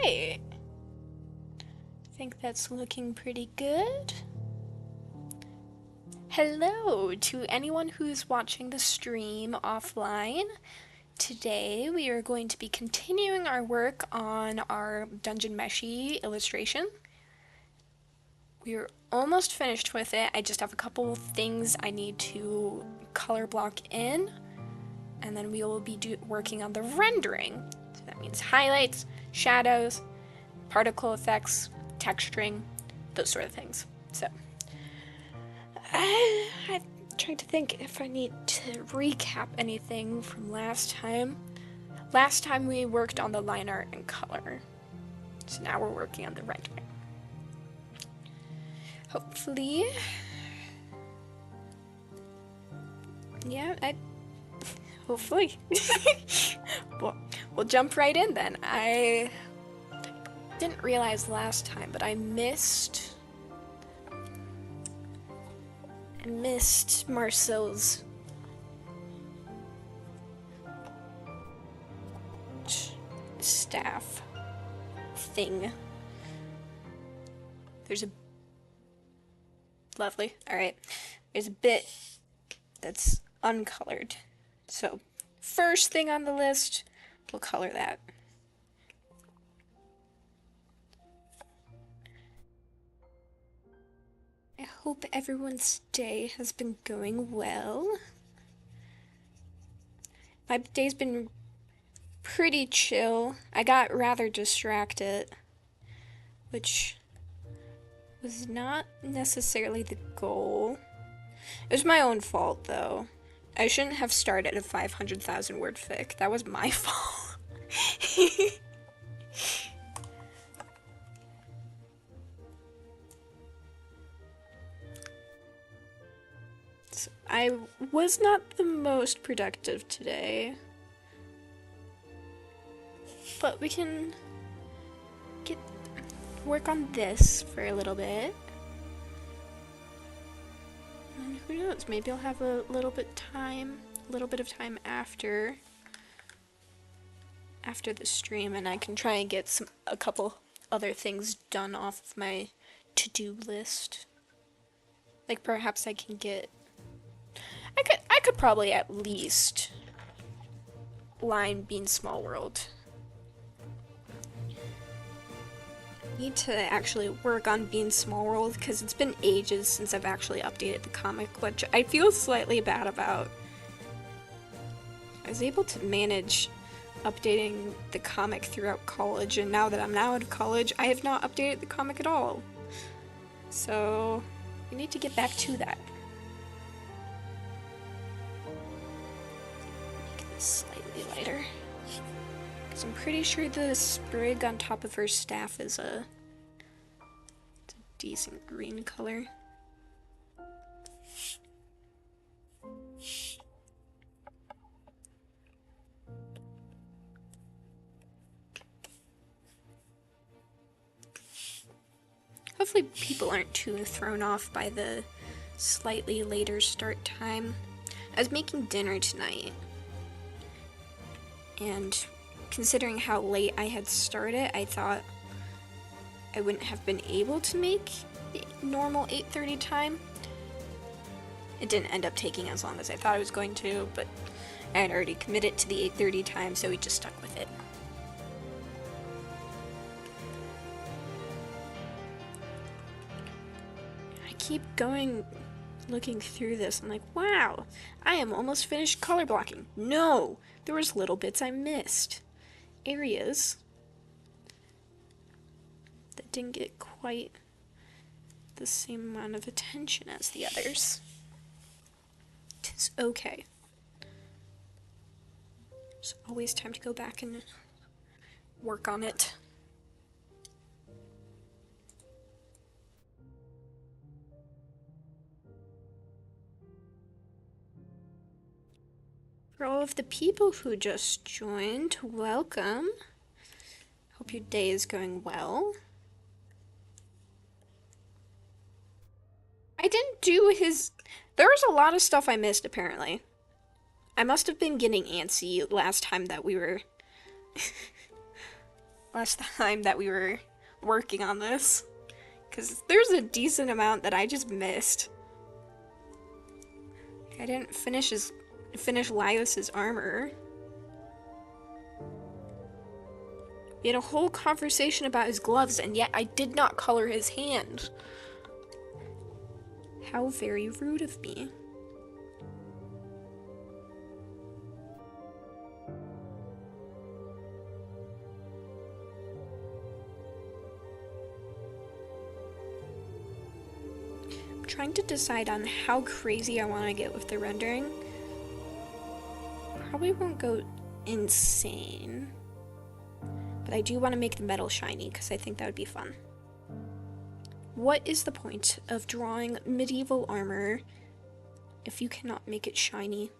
right. I think that's looking pretty good. Hello to anyone who's watching the stream offline. Today we are going to be continuing our work on our Dungeon Meshi illustration. We're almost finished with it. I just have a couple things I need to color block in, and then we will be working on the rendering. So that means highlights, shadows, particle effects, texturing, those sort of things. So I'm trying to think if I need to recap anything from last time. Last time we worked on the line art and color, so now we're working on the rendering. Hopefully, yeah, hopefully. Well, we'll jump right in then. I didn't realize last time, but I missed Marcel's staff thing. There's a lovely. All right, there's a bit that's uncolored. So first thing on the list, we'll color that. I hope everyone's day has been going well. My day's been pretty chill. I got rather distracted, which was not necessarily the goal. It was my own fault, though. I shouldn't have started a 500,000 word fic. That was my fault. So I was not the most productive today, but we can work on this for a little bit. And who knows, maybe I'll have a little bit of time after the stream, and I can try and get a couple other things done off of my to-do list. Like perhaps I can get I could probably at least line Bean Small World. Need to actually work on Bean Small World because it's been ages since I've actually updated the comic, which I feel slightly bad about. I was able to manage updating the comic throughout college, and now that I'm out of college, I have not updated the comic at all. So we need to get back to that. Make this slightly lighter. I'm pretty sure the sprig on top of her staff is a decent green color. Hopefully people aren't too thrown off by the slightly later start time. I was making dinner tonight, and considering how late I had started, I thought I wouldn't have been able to make the normal 8:30 time. It didn't end up taking as long as I thought it was going to, but I had already committed to the 8:30 time, so we just stuck with it. I keep looking through this. I'm like, wow, I am almost finished color blocking. No, there was little bits I missed. Areas that didn't get quite the same amount of attention as the others. It's okay. There's always time to go back and work on it. For all of the people who just joined, welcome. Hope your day is going well. I didn't do there was a lot of stuff I missed, apparently. I must have been getting antsy last time that we were last time that we were working on this. Because there's a decent amount that I just missed. I didn't finish Laios's armor. We had a whole conversation about his gloves, and yet I did not color his hand. How very rude of me. I'm trying to decide on how crazy I want to get with the rendering. Probably won't go insane. But I do want to make the metal shiny because I think that would be fun. What is the point of drawing medieval armor if you cannot make it shiny?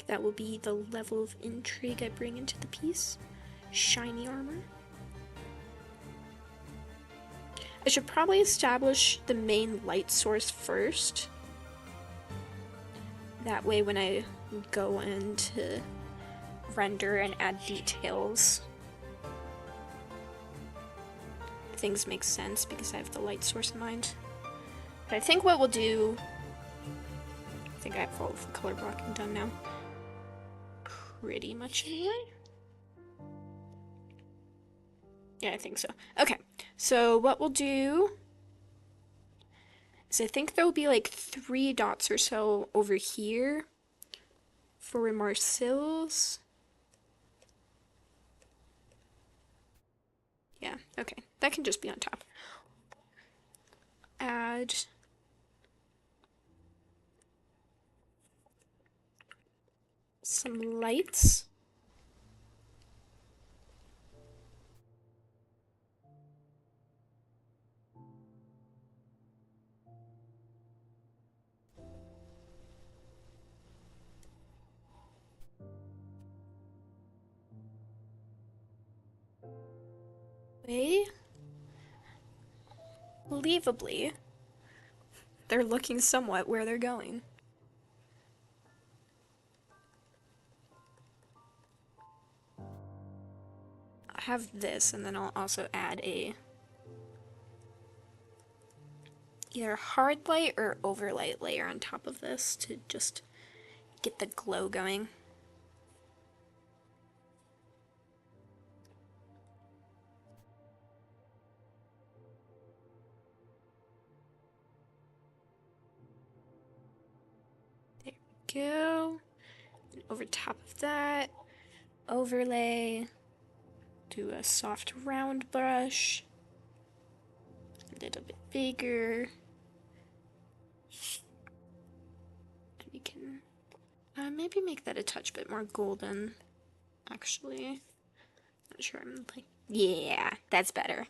That will be the level of intrigue I bring into the piece. Shiny armor. I should probably establish the main light source first. That way when I go in to render and add details, things make sense because I have the light source in mind. But I think what we'll do, I think I have all of the color blocking done now. Pretty much anyway. Yeah, I think so. Okay, so what we'll do is I think there'll be like 3 dots or so over here for Marcil's. Yeah, okay, that can just be on top. Add some lights. Believably, they're looking somewhat where they're going. I have this, and then I'll also add a either hard light or overlight layer on top of this to just get the glow going. There we go. And over top of that, overlay, do a soft round brush, a little bit bigger. And we can maybe make that a touch bit more golden, actually. Not sure I'm like, yeah, that's better.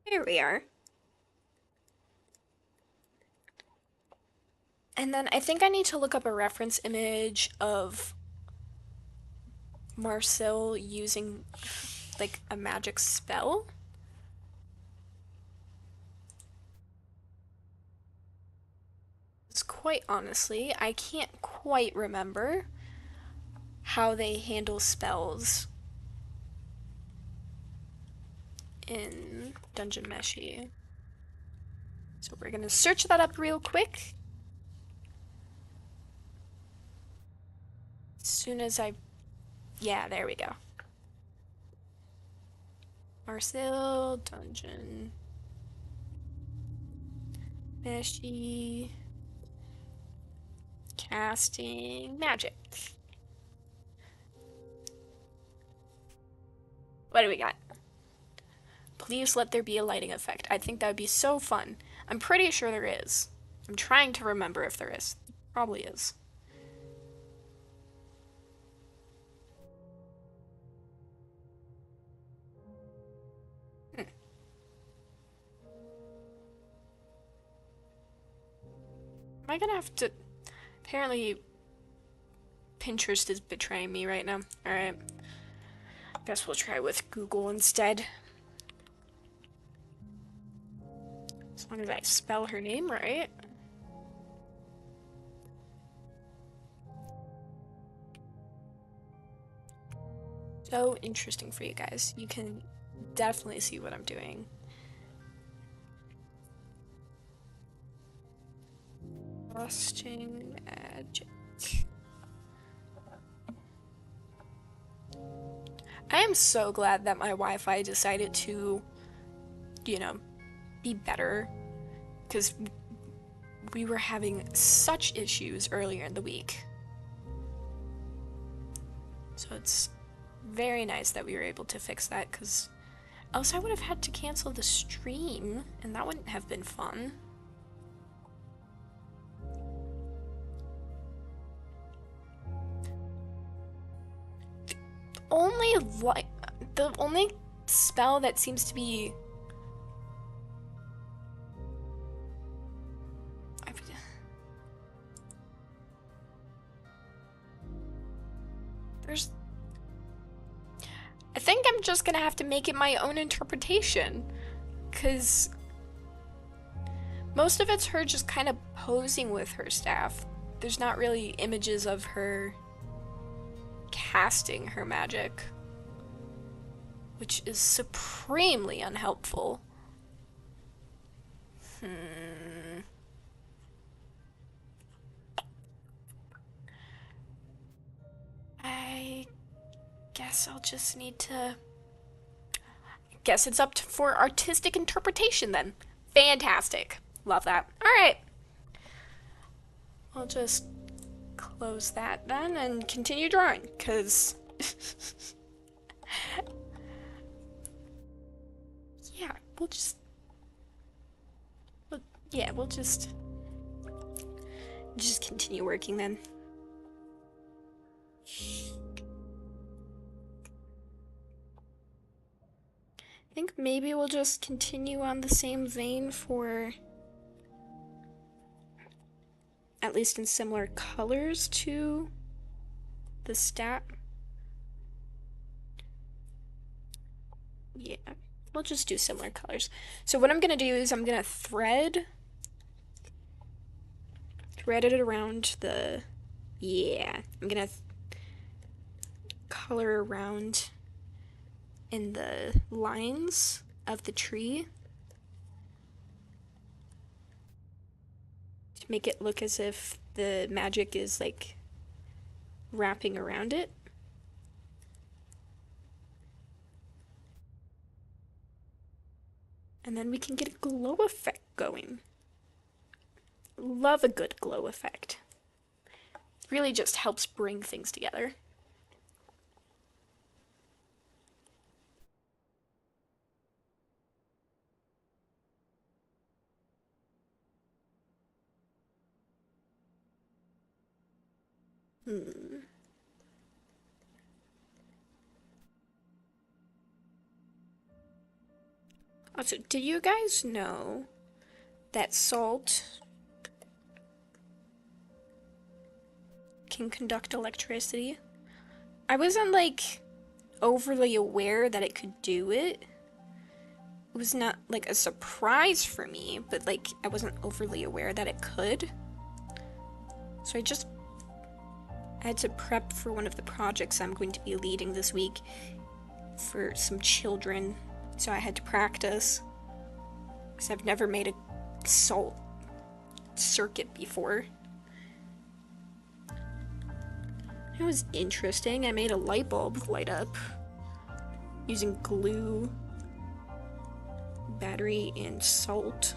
Here we are. And then I think I need to look up a reference image of Marcel using like a magic spell. It's quite honestly, I can't quite remember how they handle spells in Dungeon Meshi. So we're gonna search that up real quick. As soon as yeah, there we go. Marcel, Dungeon Meshi, casting magic. What do we got? Please let there be a lighting effect. I think that would be so fun. I'm pretty sure there is. I'm trying to remember if there is. Probably is. I gonna have to... Apparently, Pinterest is betraying me right now. Alright. Guess we'll try with Google instead. As long as I spell her name right. So interesting for you guys. You can definitely see what I'm doing. Frosting magic. I am so glad that my Wi-Fi decided to, you know, be better, because we were having such issues earlier in the week. So it's very nice that we were able to fix that, because else I would have had to cancel the stream, and that wouldn't have been fun. The only spell that seems to be I think I'm just gonna have to make it my own interpretation, because most of it's her just kind of posing with her staff. There's not really images of her casting her magic, which is supremely unhelpful. I guess I'll just need to... Guess it's up for artistic interpretation then. Fantastic. Love that. Alright. I'll just close that then and continue drawing, because... yeah, we'll just continue working then. I think maybe we'll just continue on the same vein for, at least in similar colors to the stat. Yeah, we'll just do similar colors. So what I'm gonna do is I'm gonna thread it around the, I'm gonna color around in the lines of the tree to make it look as if the magic is like wrapping around it. And then we can get a glow effect going. Love a good glow effect. It really just helps bring things together. Also, do you guys know that salt can conduct electricity? I wasn't like overly aware that it could do it. It was not like a surprise for me, but like I wasn't overly aware that it could. So I had to prep for one of the projects I'm going to be leading this week for some children. So I had to practice, because I've never made a salt circuit before. It was interesting. I made a light bulb light up using glue, battery, and salt.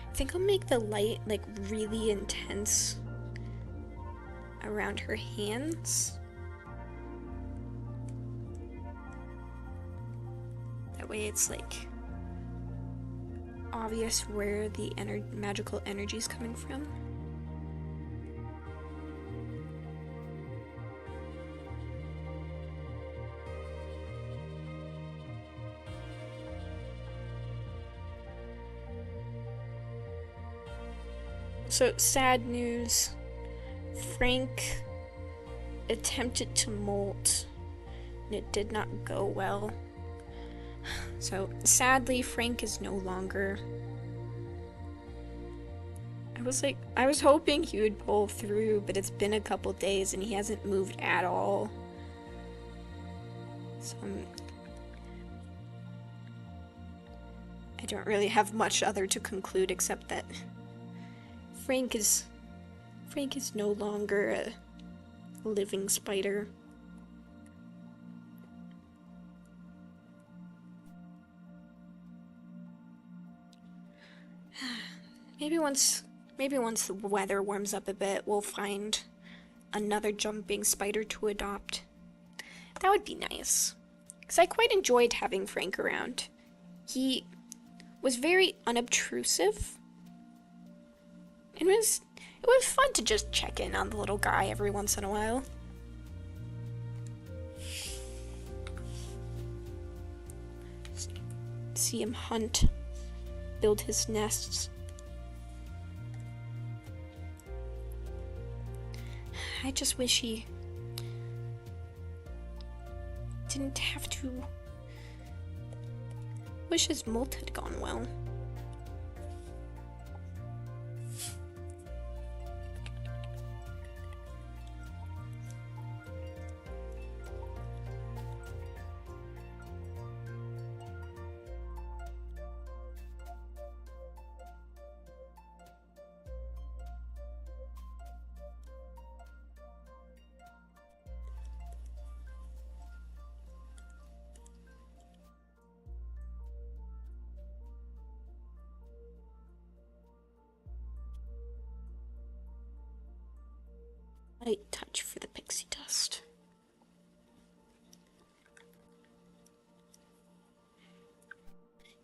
I think I'll make the light like really intense around her hands. That way it's like obvious where the magical energy is coming from. So, sad news. Frank attempted to molt, and it did not go well. So, sadly, Frank is no longer. I was hoping he would pull through, but it's been a couple days and he hasn't moved at all. So, I don't really have much other to conclude except that Frank is no longer a living spider. Maybe once the weather warms up a bit, we'll find another jumping spider to adopt. That would be nice. Because I quite enjoyed having Frank around. He was very unobtrusive. It was fun to just check in on the little guy every once in a while. See him hunt, build his nests. I just wish he didn't have to. Wish his molt had gone well. Light touch for the pixie dust.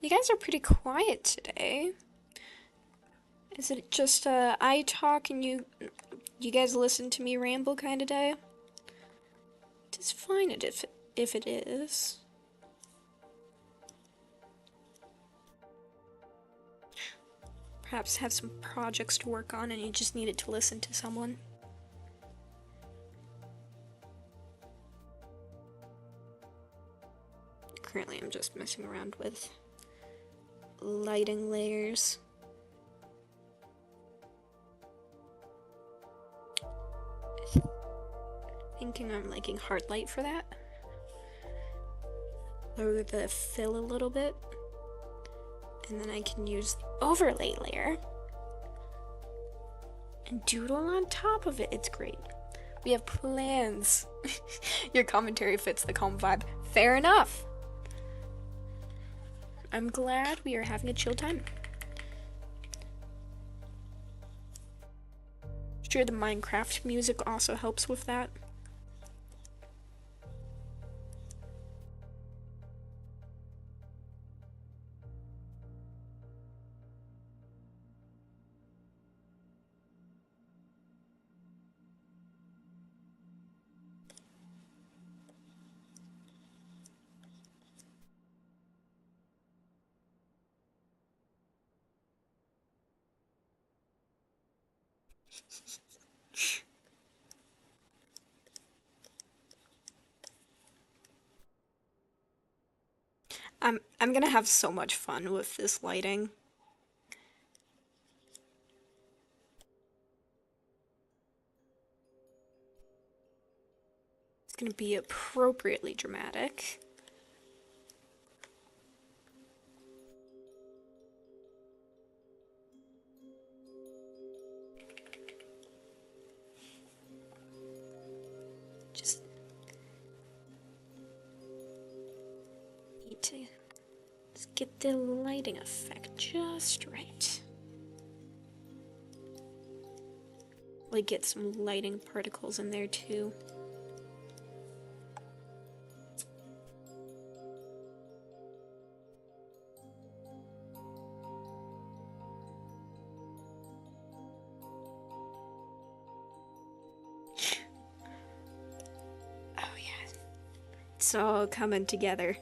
You guys are pretty quiet today. Is it just I talk and you guys listen to me ramble kind of day? It's fine if it is. Perhaps have some projects to work on and you just needed to listen to someone. Currently I'm just messing around with lighting layers. Thinking I'm liking hard light for that. Lower the fill a little bit. And then I can use the overlay layer and doodle on top of it. It's great. We have plans. Your commentary fits the calm vibe. Fair enough. I'm glad we are having a chill time. Sure, the Minecraft music also helps with that. I'm gonna have so much fun with this lighting. It's gonna be appropriately dramatic. Just need to get the lighting effect just right. Like get some lighting particles in there too. Oh yeah, it's all coming together.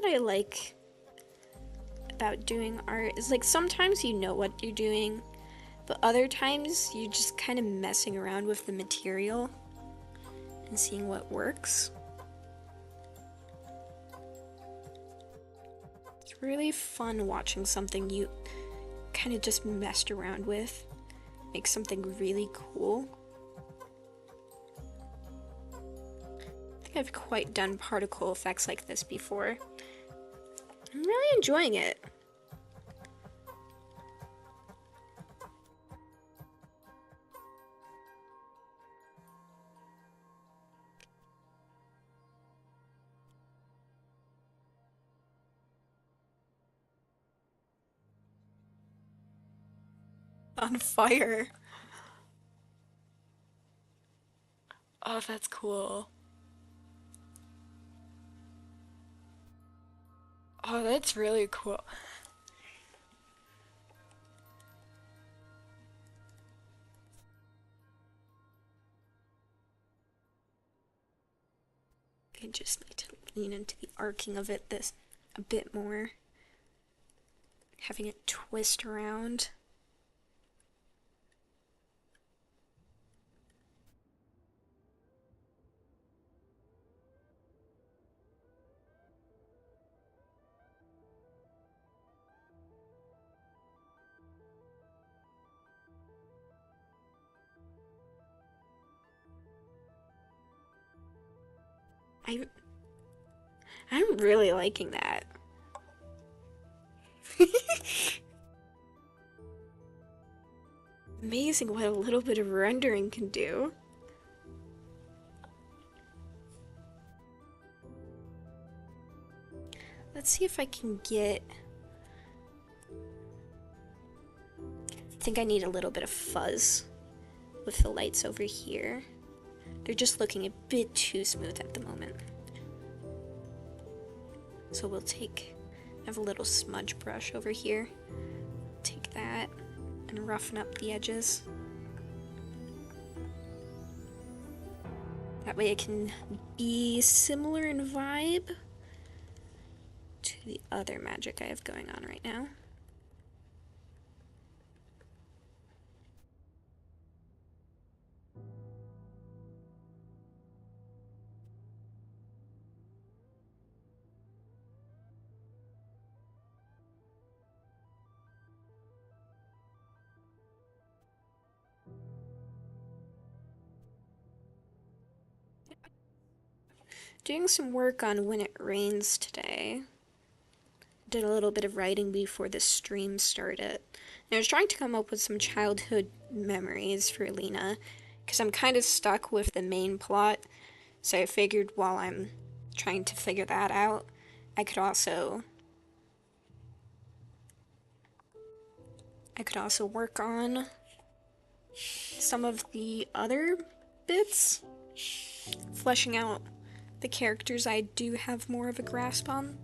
what I like about doing art is like sometimes you know what you're doing, but other times you're just kind of messing around with the material and seeing what works. It's really fun watching something you kind of just messed around with make something really cool. I think I've quite done particle effects like this before. I'm really enjoying it. On fire. Oh, that's cool. Oh, that's really cool. I just need to lean into the arcing of it this a bit more. Having it twist around. I I'm really liking that. Amazing what a little bit of rendering can do. Let's see if I can get... I think I need a little bit of fuzz with the lights over here. They're just looking a bit too smooth at the moment. So we'll take... I have a little smudge brush over here. Take that and roughen up the edges. That way it can be similar in vibe to the other magic I have going on right now. Doing some work on When It Rains today. Did a little bit of writing before the stream started. And I was trying to come up with some childhood memories for Lena, because I'm kind of stuck with the main plot. So I figured while I'm trying to figure that out, I could also work on some of the other bits, fleshing out the characters I do have more of a grasp on.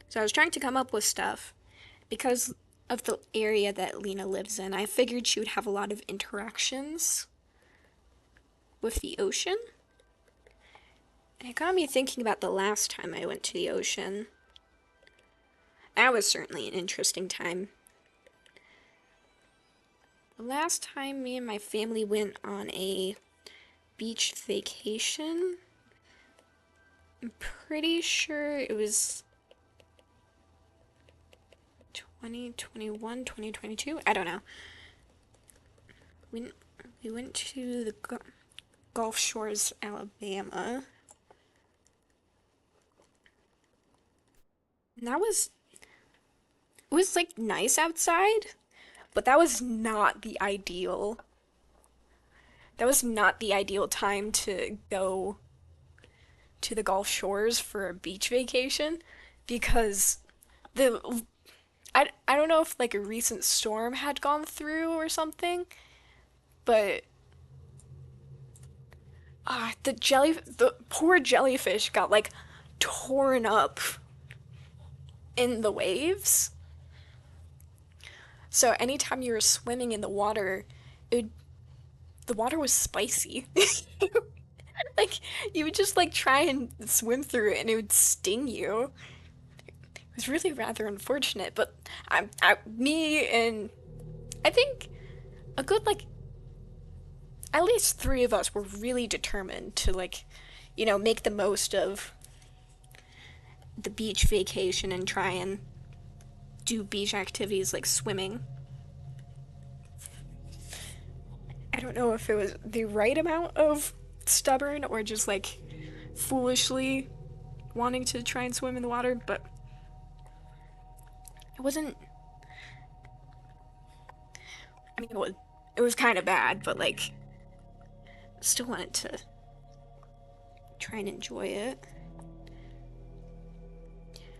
So I was trying to come up with stuff. Because of the area that Lena lives in, I figured she would have a lot of interactions with the ocean. And it got me thinking about the last time I went to the ocean. That was certainly an interesting time. The last time me and my family went on a beach vacation, I'm pretty sure it was 2021, 2022? I don't know. We went to the Gulf Shores, Alabama. And it was like nice outside, but that was not the ideal. That was not the ideal time to go to the Gulf Shores for a beach vacation, because I don't know if like a recent storm had gone through or something, but the poor jellyfish got like torn up in the waves. So anytime you were swimming in the water, the water was spicy. Like, you would just like try and swim through it and it would sting you. It was really rather unfortunate, but me and I think a good like at least three of us were really determined to like, make the most of the beach vacation and try and do beach activities like swimming. I don't know if it was the right amount of stubborn or just like foolishly wanting to try and swim in the water, but it wasn't. I mean, it was kind of bad, but like, still wanted to try and enjoy it.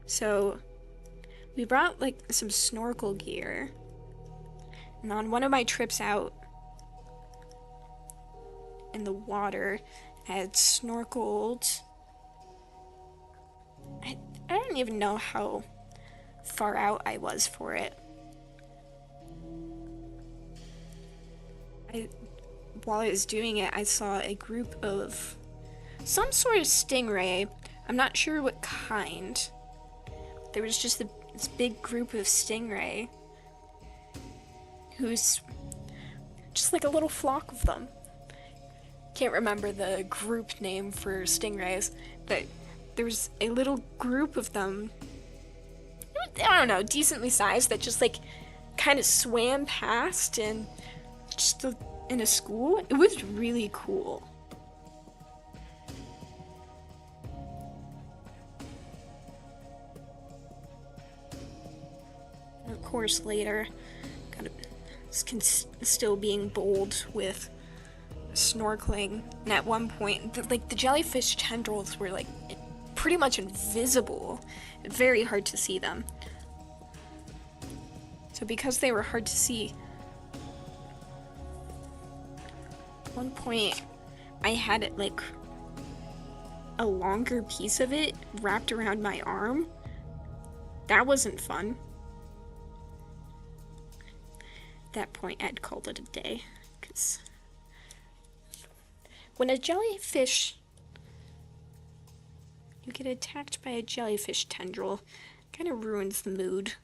So we brought like some snorkel gear, and on one of my trips out in the water, I had snorkeled. I don't even know how far out I was for it. I, while I was doing it, I saw a group of some sort of stingray. I'm not sure what kind. There was just this big group of stingray who's just like a little flock of them. Can't remember the group name for stingrays, but there was a little group of them. I don't know, decently sized that just like kind of swam past and just in a school. It was really cool. And of course, later, kind of still being bold with snorkeling. And at one point, the jellyfish tendrils were like pretty much invisible. Very hard to see them. So because they were hard to see, at one point I had it like a longer piece of it wrapped around my arm. That wasn't fun. At that point I'd called it a day, because when a jellyfish, you get attacked by a jellyfish tendril, kind of ruins the mood.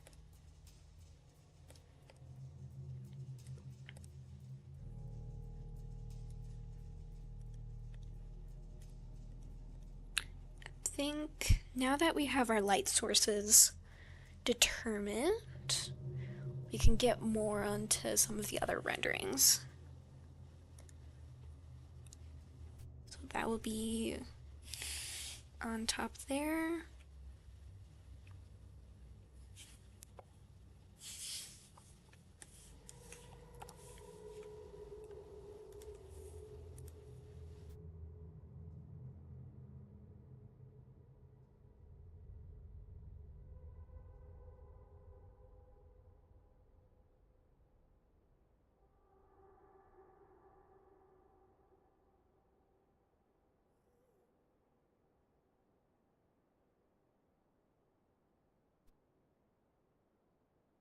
I think now that we have our light sources determined, we can get more onto some of the other renderings. So that will be on top there.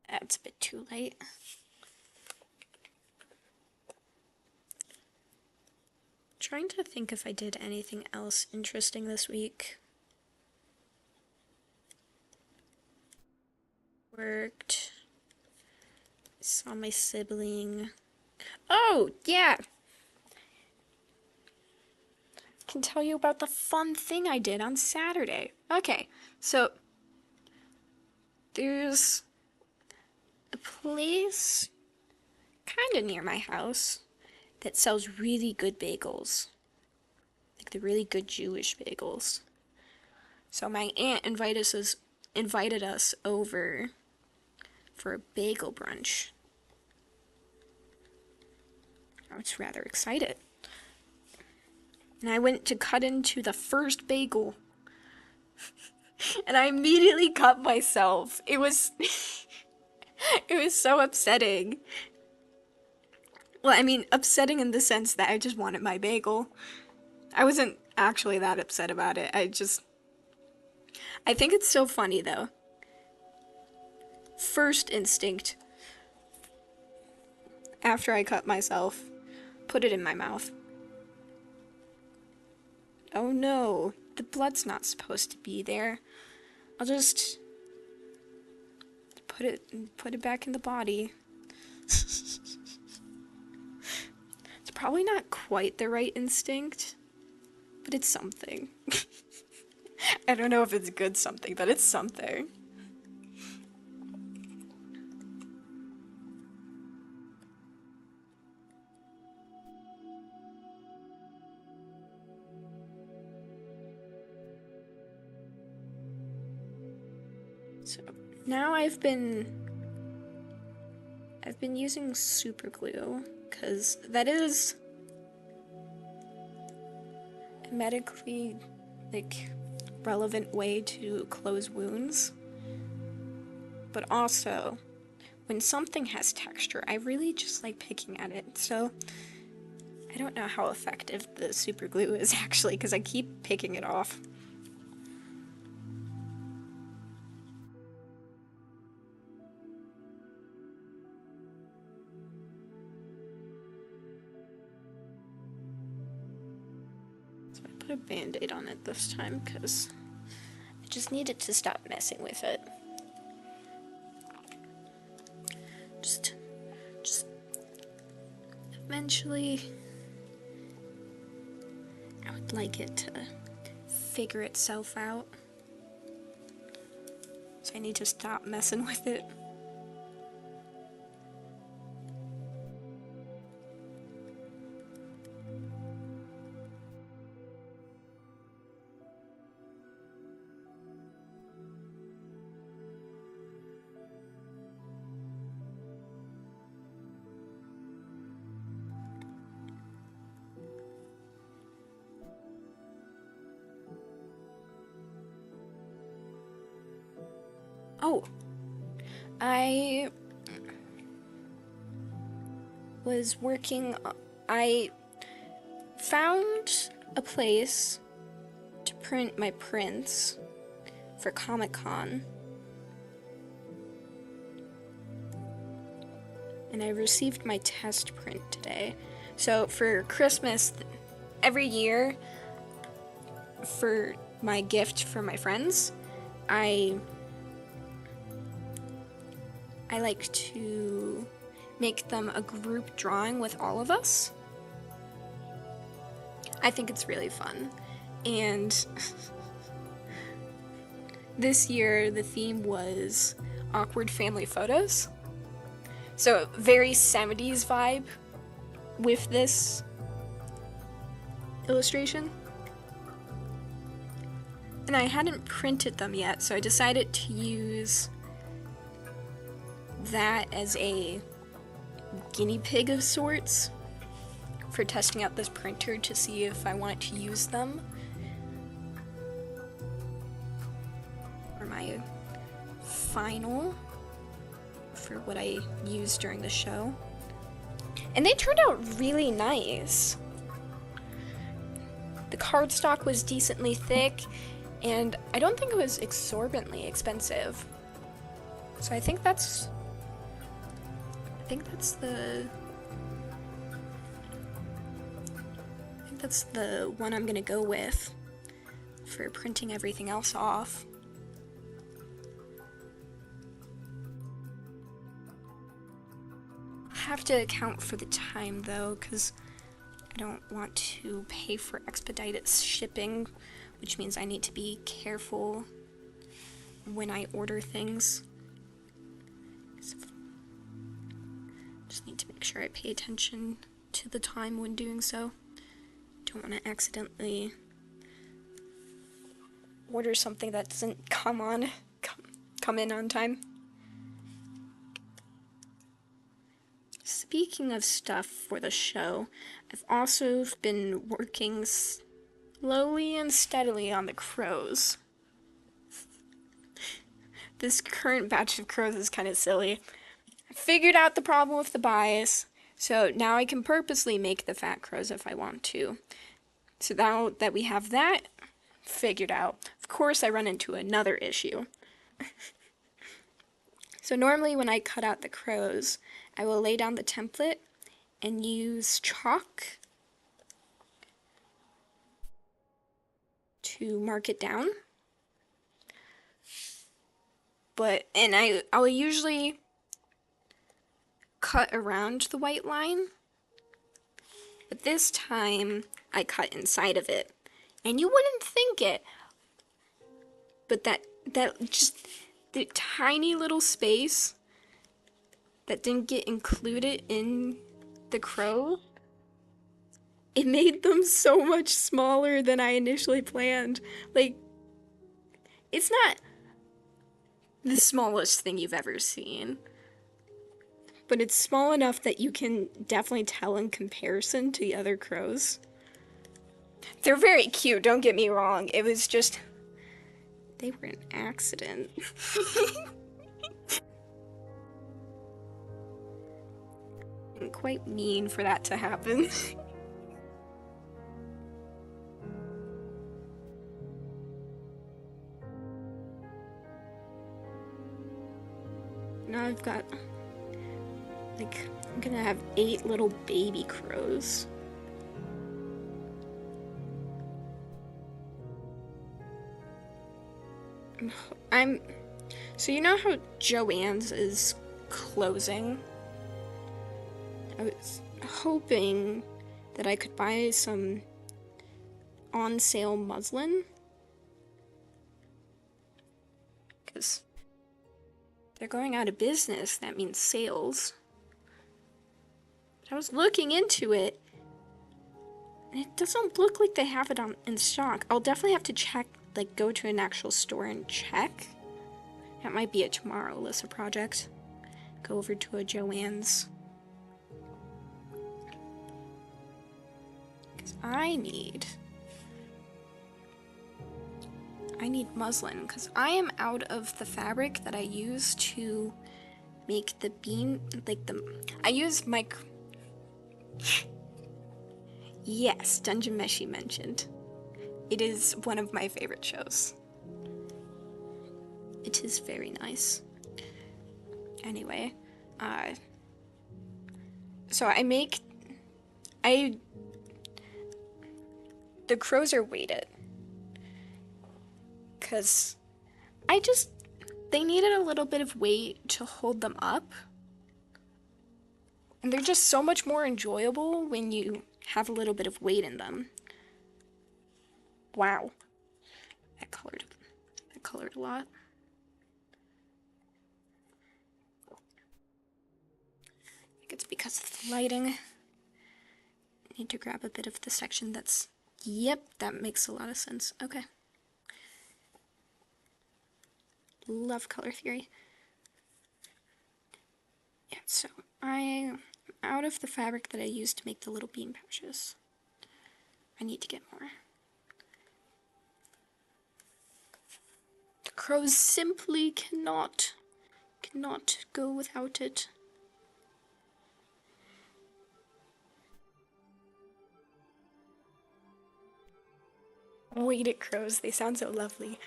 That's a bit too late. Trying to think if I did anything else interesting this week. Worked. Saw my sibling. Oh, yeah! Can tell you about the fun thing I did on Saturday. Okay, so there's a place kind of near my house that sells really good bagels. Like the really good Jewish bagels. So my aunt invited us over for a bagel brunch. I was rather excited. And I went to cut into the first bagel. And I immediately cut myself. It was it was so upsetting. Well, I mean, upsetting in the sense that I just wanted my bagel. I wasn't actually that upset about it. I think it's so funny though. First instinct, after I cut myself, put it in my mouth. Oh no, the blood's not supposed to be there. I'll just put it back in the body. It's probably not quite the right instinct, but it's something. I don't know if it's good something, but it's something. So now I've been using super glue because that is a medically relevant way to close wounds. But also, when something has texture, I really just like picking at it. So I don't know how effective the super glue is actually because I keep picking it off. So I put a band-aid on it this time because I just needed to stop messing with it. Just eventually I would like it to figure itself out. So I need to stop messing with it. Oh, I was working, I found a place to print my prints for Comic-Con. And I received my test print today. So for Christmas, every year, for my gift for my friends, I like to make them a group drawing with all of us. I think it's really fun. And this year the theme was awkward family photos. So very 70s vibe with this illustration. And I hadn't printed them yet, so I decided to use that as a guinea pig of sorts for testing out this printer to see if I wanted to use them for my final for what I used during the show. And they turned out really nice. The cardstock was decently thick, and I don't think it was exorbitantly expensive. So I think that's the one I'm gonna go with for printing everything else off. I have to account for the time though, because I don't want to pay for expedited shipping, which means I need to be careful when I order things. Just need to make sure I pay attention to the time when doing so. Don't want to accidentally order something that doesn't come in on time. Speaking of stuff for the show, I've also been working slowly and steadily on the crows. This current batch of crows is kind of silly. I figured out the problem with the bias, so now I can purposely make the fat crows if I want to. So now that we have that figured out, of course I run into another issue. So normally when I cut out the crows, I will lay down the template and use chalk to mark it down. And I'll usually cut around the white line, but this time I cut inside of it. And you wouldn't think it, but that just the tiny little space that didn't get included in the crow, it made them so much smaller than I initially planned. Like, it's not the smallest thing you've ever seen, but it's small enough that you can definitely tell in comparison to the other crows. They're very cute, don't get me wrong. It was just, they were an accident. And quite mean for that to happen. Now I've got, like, I'm gonna have 8 little baby crows. So you know how Joann's is closing? I was hoping that I could buy some on sale muslin, because they're going out of business. That means sales. But I was looking into it, and it doesn't look like they have it in stock. I'll definitely have to check, like go to an actual store and check. That might be a tomorrow Alyssa project. Go over to a Joann's. Because I need muslin, because I am out of the fabric that I use to make the bean, I use my, yes, Dungeon Meshi mentioned. It is one of my favorite shows. It is very nice. Anyway, so the crows are weighted, because they needed a little bit of weight to hold them up. And they're just so much more enjoyable when you have a little bit of weight in them. Wow. That colored a lot. I think it's because of the lighting. I need to grab a bit of the section that's, yep, that makes a lot of sense. Okay. Love color theory. Yeah, so I'm out of the fabric that I used to make the little bean pouches. I need to get more. The crows simply cannot go without it. Weighted crows, they sound so lovely.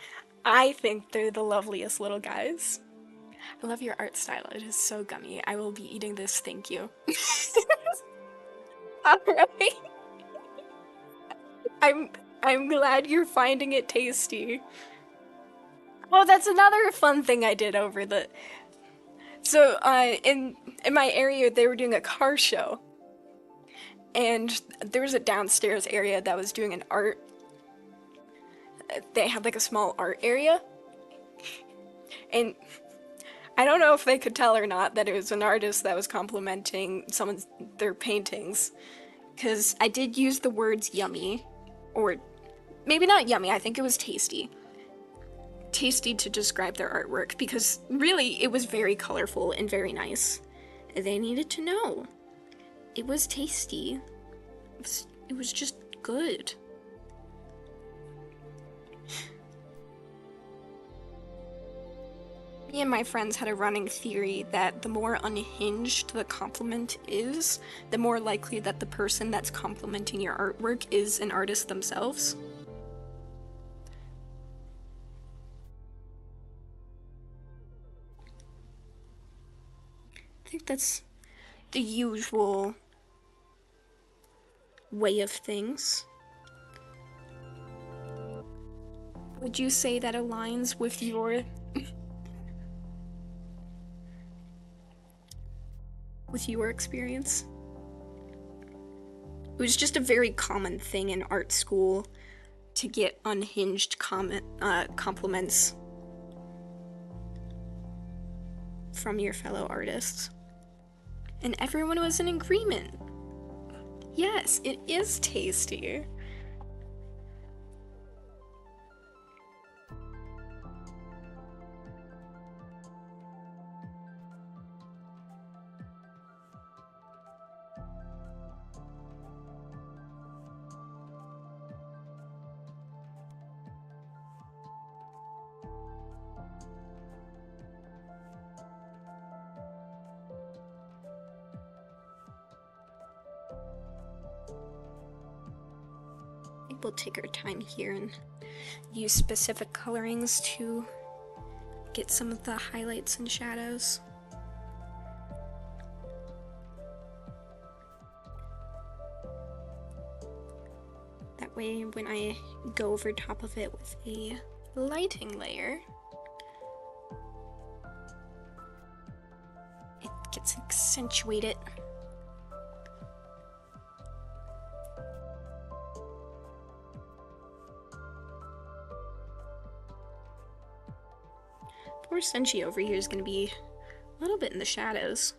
I think they're the loveliest little guys. I love your art style, it is so gummy. I will be eating this, thank you. Alright. I'm glad you're finding it tasty. Oh, that's another fun thing I did over the... So, in my area, they were doing a car show. And there was a downstairs area that was doing an art. They had like a small art area. And I don't know if they could tell or not that it was an artist that was complimenting their paintings. Because I did use the words yummy. Or maybe not yummy, I think it was tasty. Tasty to describe their artwork, because really it was very colorful and very nice. They needed to know. It was tasty. It was just good. Me and my friends had a running theory that the more unhinged the compliment is, the more likely that the person that's complimenting your artwork is an artist themselves. I think that's the usual way of things. Would you say that aligns with your with your experience? It was just a very common thing in art school to get unhinged compliments from your fellow artists. And everyone was in agreement. Yes, it is tasty. We'll take our time here and use specific colorings to get some of the highlights and shadows. That way, when I go over top of it with a lighting layer, it gets accentuated. Poor Senshi over here is going to be a little bit in the shadows.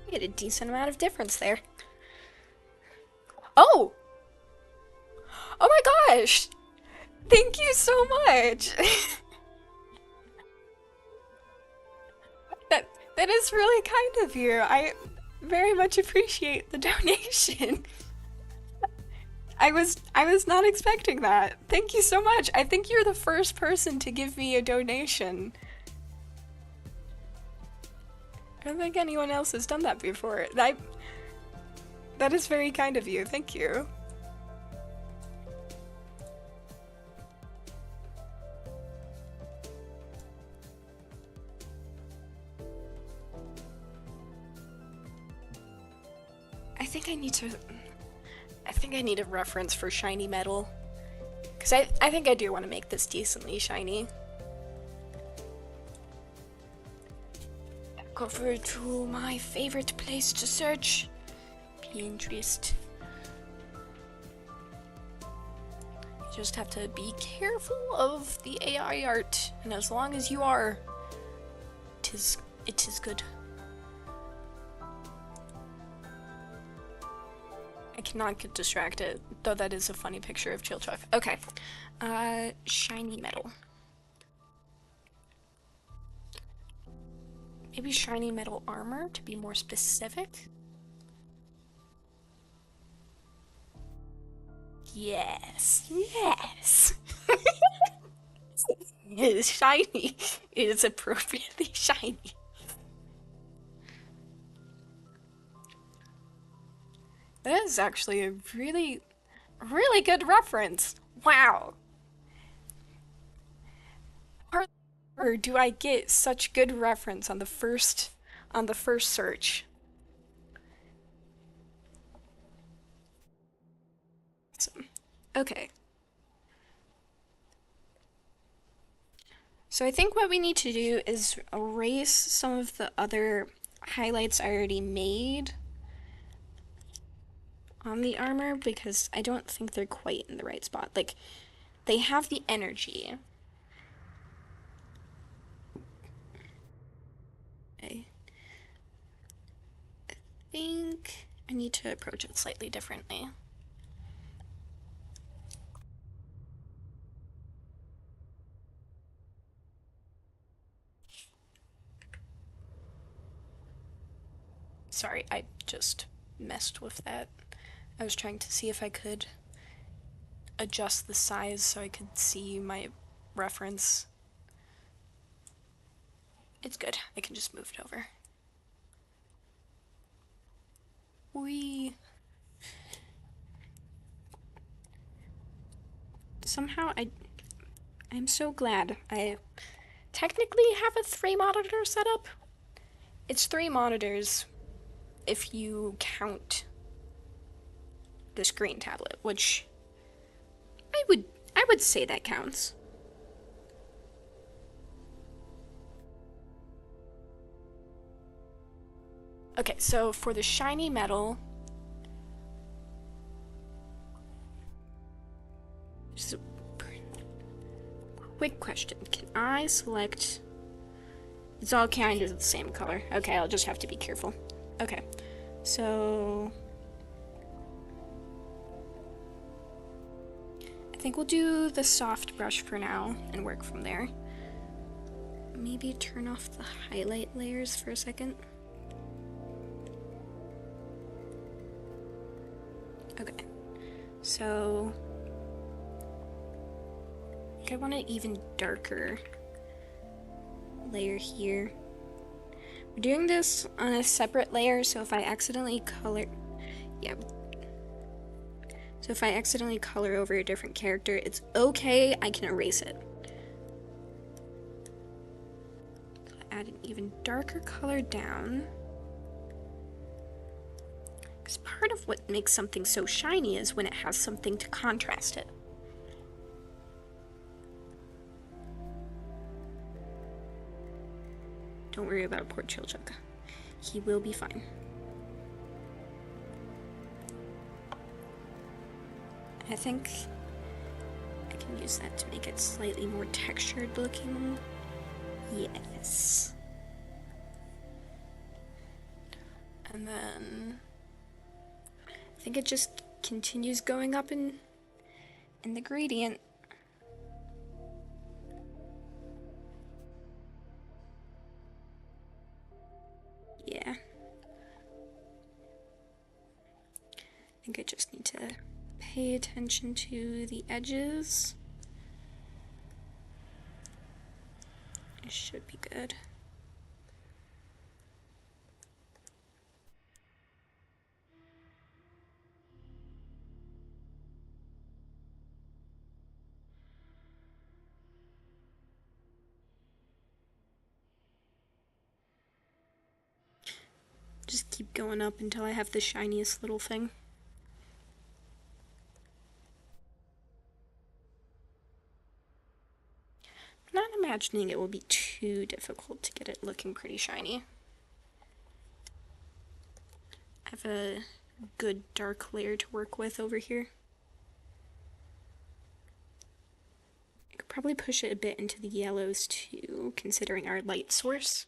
We had a decent amount of difference there. Oh! Oh my gosh! Thank you so much! That is really kind of you. I very much appreciate the donation. I was not expecting that. Thank you so much. I think you're the first person to give me a donation. I don't think anyone else has done that before. That is very kind of you. Thank you. I think I need a reference for shiny metal. Because I think I do want to make this decently shiny. Back over to my favorite place to search. Pinterest. You just have to be careful of the AI art. And as long as you are, it is good. I cannot get distracted, though that is a funny picture of Chilchuff. Okay, shiny metal. Maybe shiny metal armor, to be more specific? Yes, yes! It is shiny. It is appropriately shiny. That is actually a really, really good reference. Wow. Or do I get such good reference on the first search? Awesome. Okay. So I think what we need to do is erase some of the other highlights I already made on the armor because I don't think they're quite in the right spot. Like, they have the energy. Okay. I think I need to approach it slightly differently. Sorry, I just messed with that. I was trying to see if I could adjust the size so I could see my reference. It's good. I can just move it over. Somehow I'm so glad I technically have a 3 monitor setup. It's 3 monitors if you count the screen tablet, which I would say that counts. Okay, so for the shiny metal, just a quick question. Can I select? It's all kind of the same color. Okay, I'll just have to be careful. Okay, so I think we'll do the soft brush for now and work from there. Maybe turn off the highlight layers for a second. Okay, so I think I want an even darker layer here. We're doing this on a separate layer, so if I accidentally color, so if I accidentally color over a different character, it's okay, I can erase it. So add an even darker color down. Because part of what makes something so shiny is when it has something to contrast it. Don't worry about poor Chilchuck. He will be fine. I think I can use that to make it slightly more textured looking. Yes. And then I think it just continues going up in the gradient. Yeah. I think I just need to pay attention to the edges. It should be good. Just keep going up until I have the shiniest little thing. I'm not imagining it will be too difficult to get it looking pretty shiny. I have a good dark layer to work with over here. I could probably push it a bit into the yellows too, considering our light source.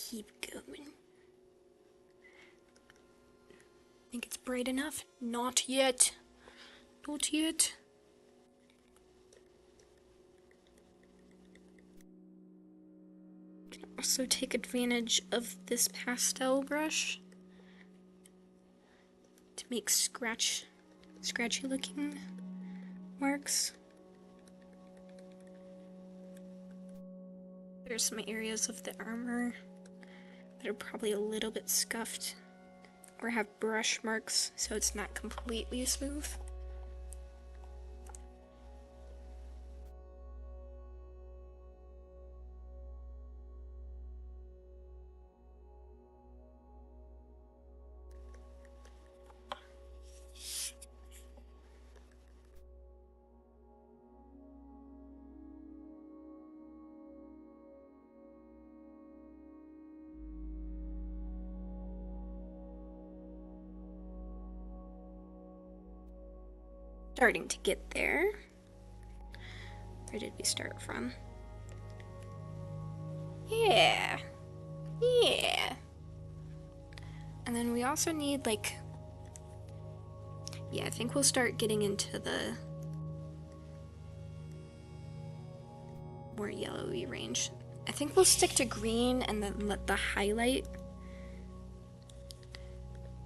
Keep going. Think it's bright enough? Not yet. Not yet. Can also take advantage of this pastel brush to make scratchy looking marks. There's some areas of the armor that are probably a little bit scuffed or have brush marks, so it's not completely smooth. Starting to get there. Where did we start from? Yeah. Yeah. And then we also need, like, yeah, I think we'll start getting into the more yellowy range. I think we'll stick to green and then let the highlight,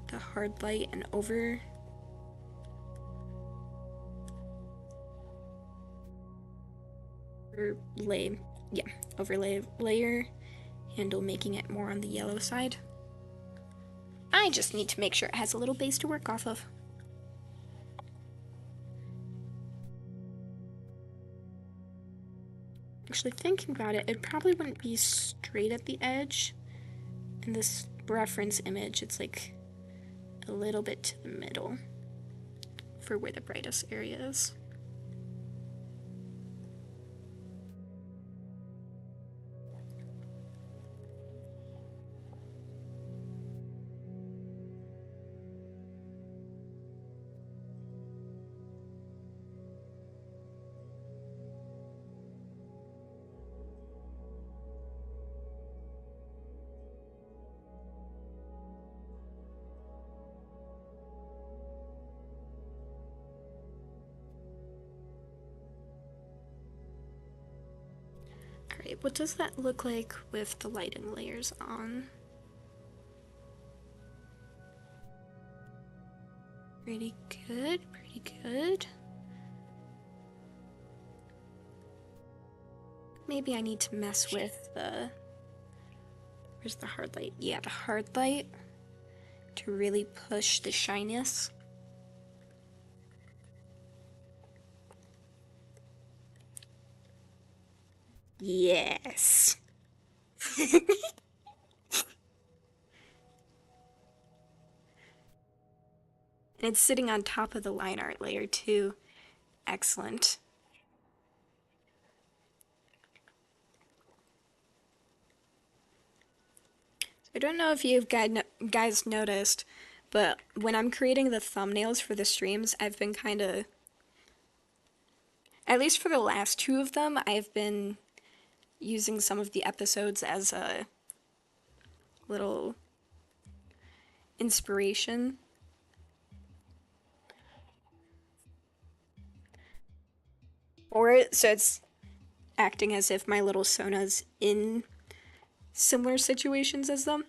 the hard light and over overlay layer handle, making it more on the yellow side. I just need to make sure it has a little base to work off of. Actually, thinking about it, it probably wouldn't be straight at the edge. In this reference image, it's like a little bit to the middle for where the brightest area is. Alright, what does that look like with the lighting layers on? Pretty good, pretty good. Maybe I need to mess with the... Where's the hard light? Yeah, the hard light to really push the shyness. Yes. And it's sitting on top of the line art layer too. Excellent. I don't know if you guys noticed, but when I'm creating the thumbnails for the streams, I've been kind of, at least for the last two of them, I've been using some of the episodes as a little inspiration. So it's acting as if my little Sona's in similar situations as them.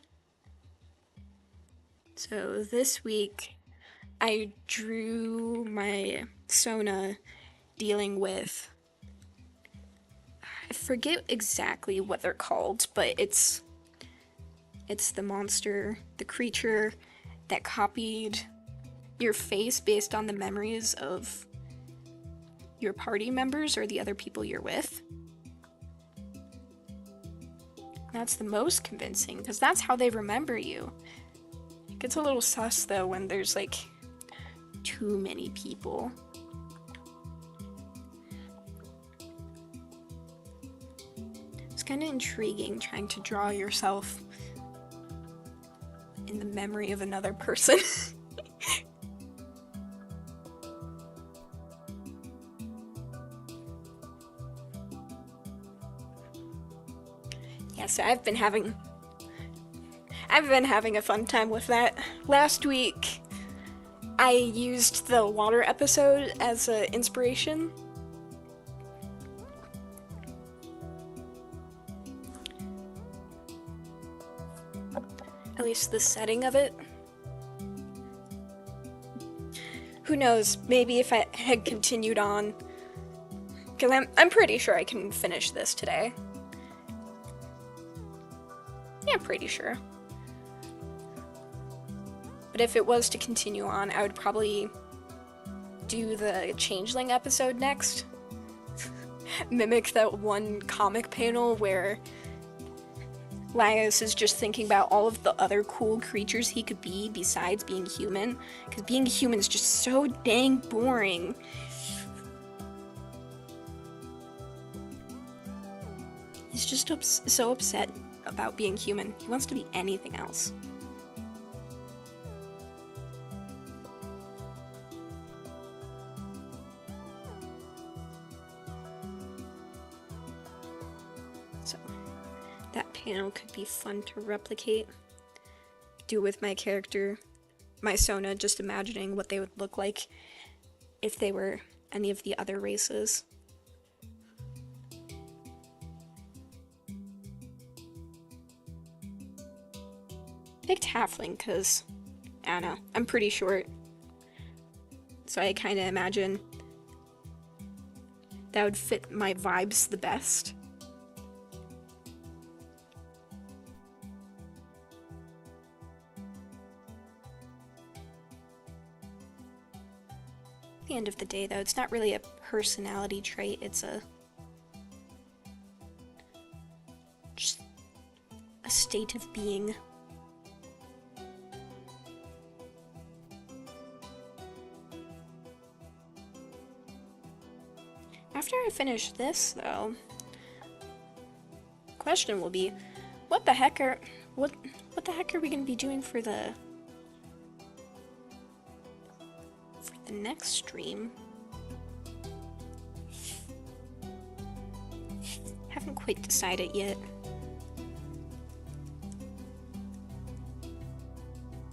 So this week, I drew my Sona dealing with, I forget exactly what they're called, but it's the monster, the creature that copied your face based on the memories of your party members or the other people you're with. That's the most convincing, because that's how they remember you. It gets a little sus, though, when there's, like, too many people. It's kind of intriguing trying to draw yourself in the memory of another person. Yeah, so I've been having a fun time with that. Last week, I used the water episode as an inspiration. At least the setting of it. Who knows, maybe if I had continued on, because I'm pretty sure I can finish this today. Yeah, pretty sure. But if it was to continue on, I would probably do the Changeling episode next. Mimic that one comic panel where Laius is just thinking about all of the other cool creatures he could be besides being human, because being human is just so dang boring. He's just so upset about being human. He wants to be anything else. So, that panel could be fun to replicate. Do with my character, my Sona, just imagining what they would look like if they were any of the other races. Picked halfling because, I don't know, I'm pretty short. So I kind of imagine that would fit my vibes the best. At the end of the day, though, it's not really a personality trait, it's just a state of being. After I finish this, though, question will be, what the heck are we gonna be doing for the next stream? Haven't quite decided yet.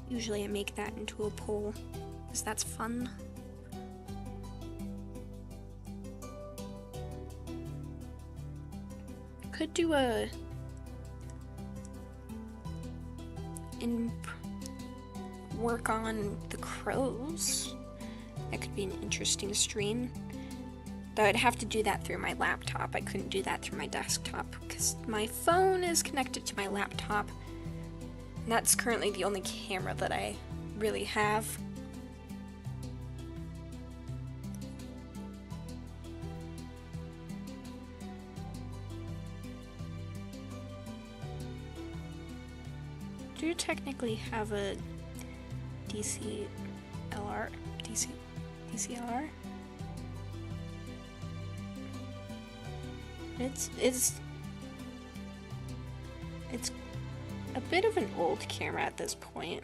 Usually I make that into a poll, because that's fun. Could do work on the crows. That could be an interesting stream. Though I'd have to do that through my laptop. I couldn't do that through my desktop because my phone is connected to my laptop. And that's currently the only camera that I really have. Do you technically have a DCLR? DCLR? It's a bit of an old camera at this point.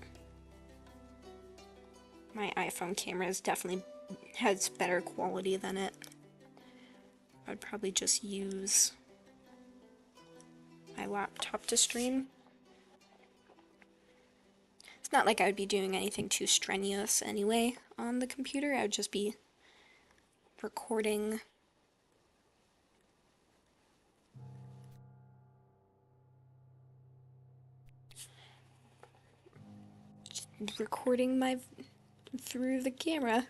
My iPhone camera definitely has better quality than it. I'd probably just use my laptop to stream. It's not like I would be doing anything too strenuous anyway on the computer. I would just be recording through the camera.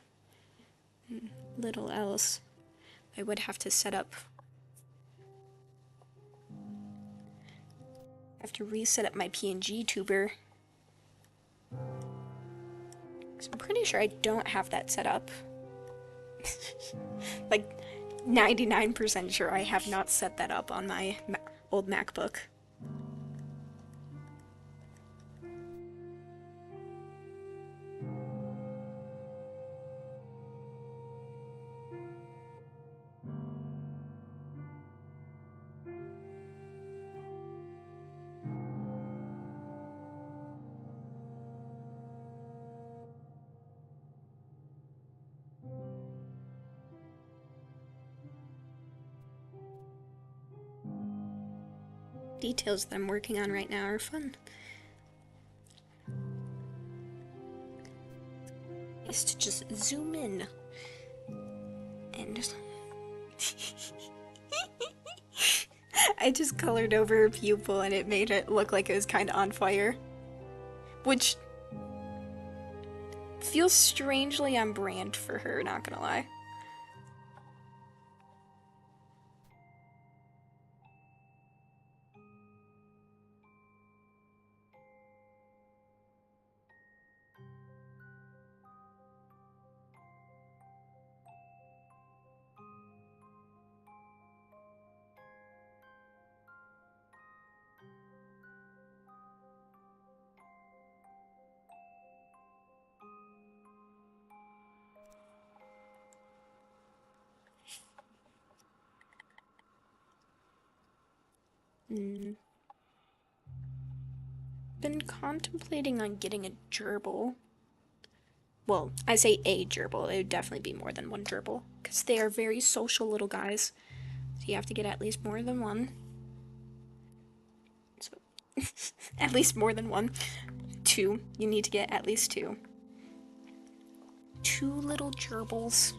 Little else. I would have to set up. I have to reset up my PNG tuber. I'm pretty sure I don't have that set up. Like 99% sure I have not set that up on my old MacBook. Details that I'm working on right now are fun. Is to just zoom in and I just colored over her pupil and it made it look like it was kind of on fire, which feels strangely on brand for her, not gonna lie. Been contemplating on getting a gerbil. Well, I say a gerbil. It would definitely be more than one gerbil, because they are very social little guys. So you have to get at least more than one. So, at least more than one. Two. You need to get at least two. Two little gerbils.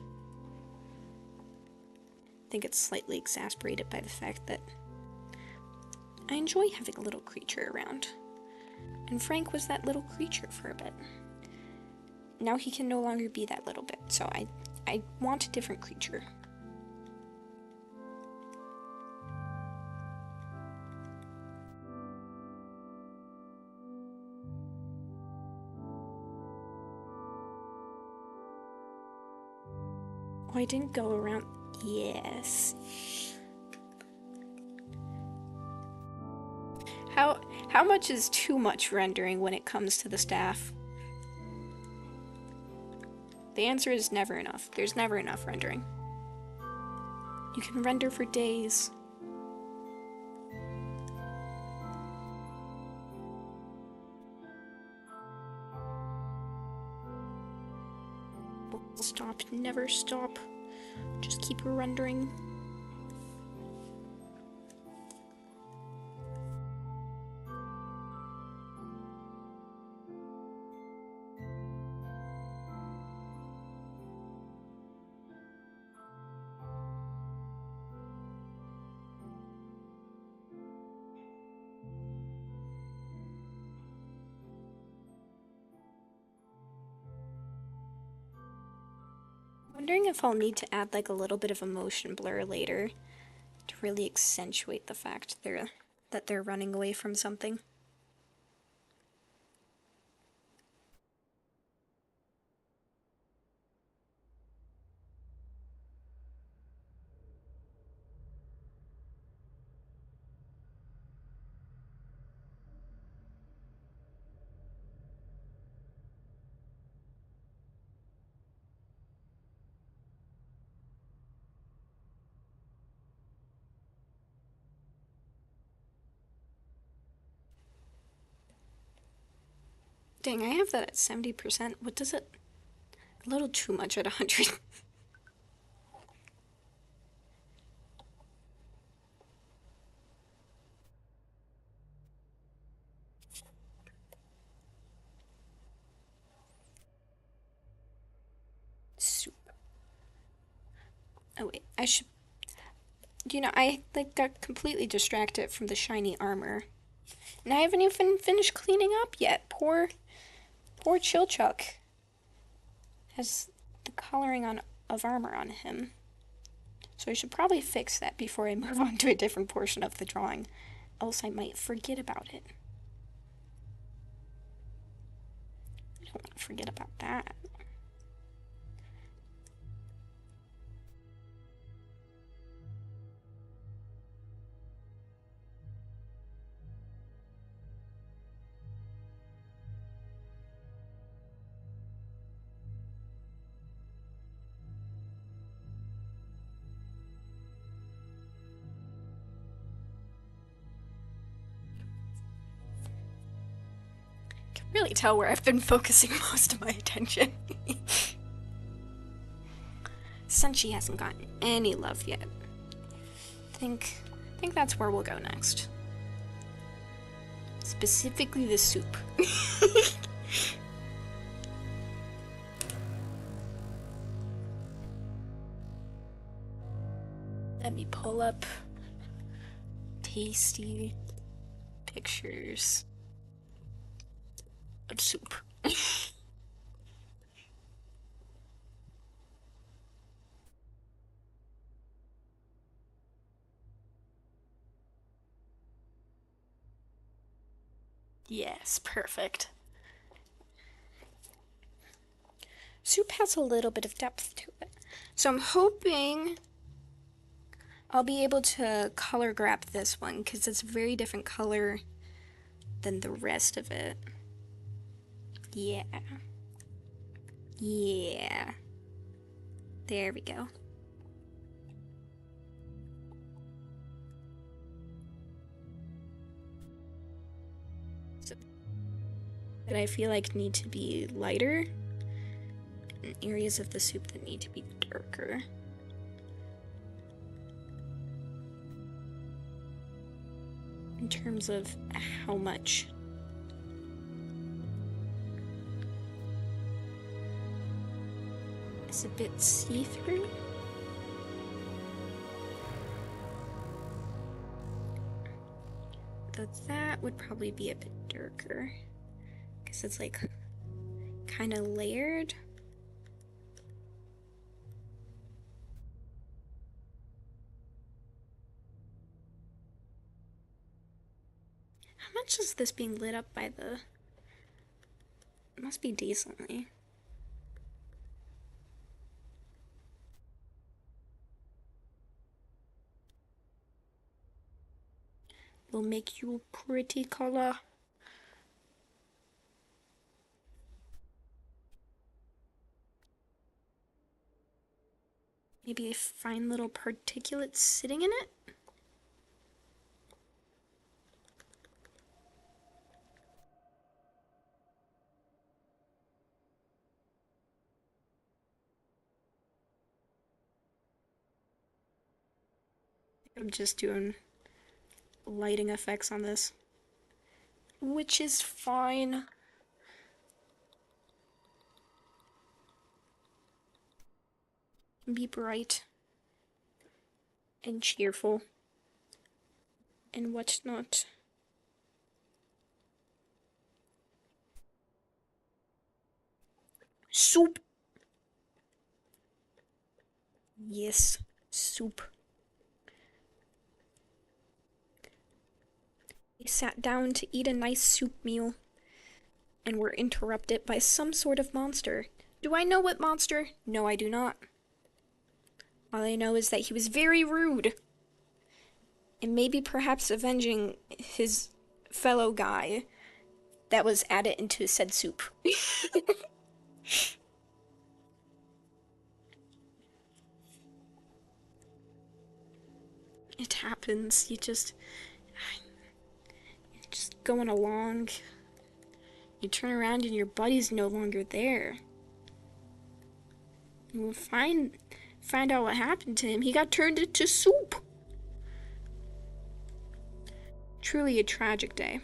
I think it's slightly exasperated by the fact that I enjoy having a little creature around. And Frank was that little creature for a bit. Now he can no longer be that little bit, so I want a different creature. I didn't go around. Yes. How much is too much rendering when it comes to the staff? The answer is never enough. There's never enough rendering. You can render for days. Stop, never stop. Just keep rendering. Wondering if I'll need to add like a little bit of a motion blur later to really accentuate the fact that they're running away from something. Dang, I have that at 70%. What does it? A little too much at 100. Soup. Oh wait, I should. I like got completely distracted from the shiny armor, and I haven't even finished cleaning up yet. Poor Chilchuck has the coloring of armor on him. So I should probably fix that before I move on to a different portion of the drawing, else I might forget about it. I don't want to forget about that. Really tell where I've been focusing most of my attention. Senshi hasn't gotten any love yet. I think that's where we'll go next. Specifically the soup. Let me pull up tasty pictures of soup. Yes, perfect. Soup has a little bit of depth to it. So I'm hoping I'll be able to color grab this one because it's a very different color than the rest of it. Yeah. Yeah. There we go. So, that I feel like need to be lighter, and areas of the soup that need to be darker. In terms of how much. It's a bit see-through. Though that would probably be a bit darker. Because it's like kind of layered. How much is this being lit up by the... It must be decently. will make you a pretty color. Maybe a fine little particulate sitting in it? I'm just doing lighting effects on this, which is fine. Be bright and cheerful and whatnot. Soup. Yes, soup. They sat down to eat a nice soup meal and were interrupted by some sort of monster. Do I know what monster? No, I do not. All I know is that he was very rude and maybe perhaps avenging his fellow guy that was added into said soup. It happens. You're just going along. You turn around and your buddy's no longer there. And we'll find out what happened to him. He got turned into soup. Truly a tragic day.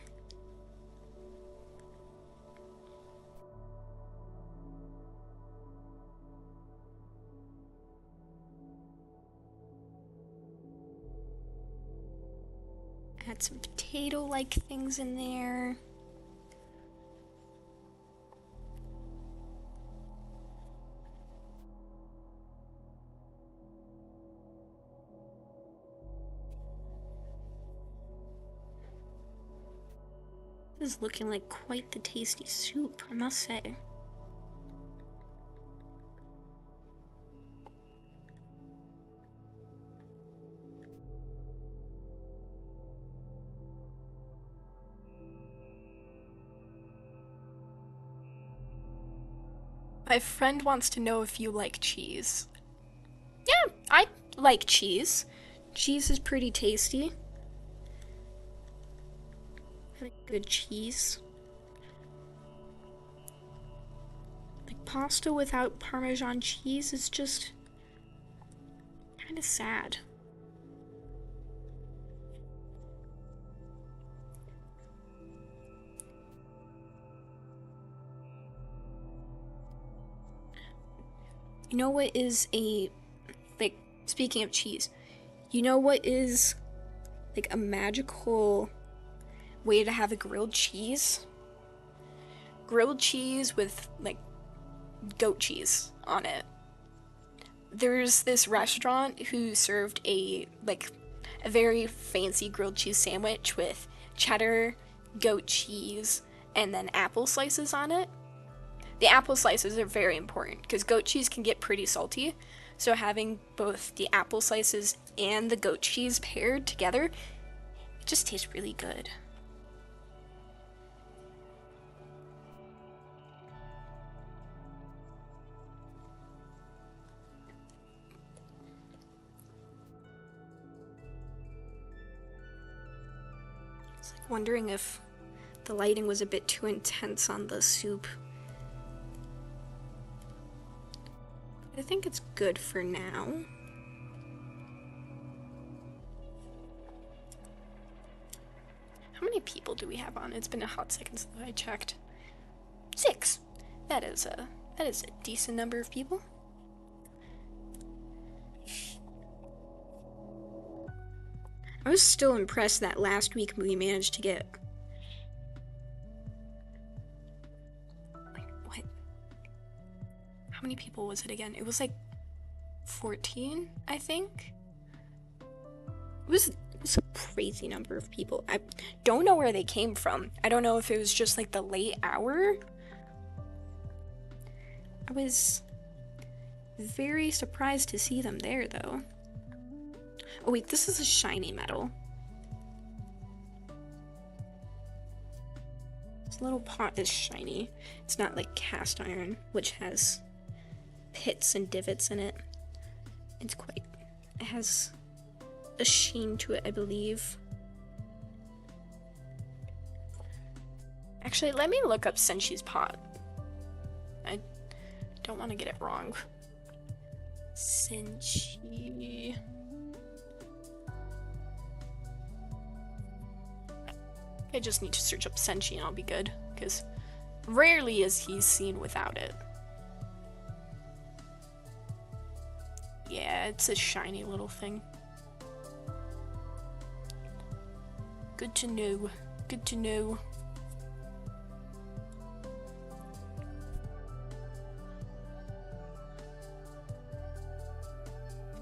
Add some potato-like things in there. This is looking like quite the tasty soup, I must say. My friend wants to know if you like cheese. Yeah, I like cheese. Cheese is pretty tasty. I like good cheese. Like pasta without Parmesan cheese is just kind of sad. You know what is like, speaking of cheese, you know what is, like, a magical way to have a grilled cheese? Grilled cheese with, like, goat cheese on it. There's this restaurant who served a very fancy grilled cheese sandwich with cheddar, goat cheese, and then apple slices on it. The apple slices are very important because goat cheese can get pretty salty. So having both the apple slices and the goat cheese paired together, it just tastes really good. It's like wondering if the lighting was a bit too intense on the soup. I think it's good for now. How many people do we have on? It's been a hot second since I checked. 6. That is a decent number of people. I was still impressed that last week we managed to get... what? How many people was it again? It was like 14, I think? It was a crazy number of people. I don't know where they came from. I don't know if it was just like the late hour. I was very surprised to see them there, though. Oh wait, this is a shiny metal. This little pot is shiny. It's not like cast iron, which has pits and divots in it. It has a sheen to it, I believe. Actually, let me look up Senshi's pot. I don't want to get it wrong. Senshi. I just need to search up Senshi and I'll be good, because rarely is he seen without it. Yeah, it's a shiny little thing. Good to know. Good to know.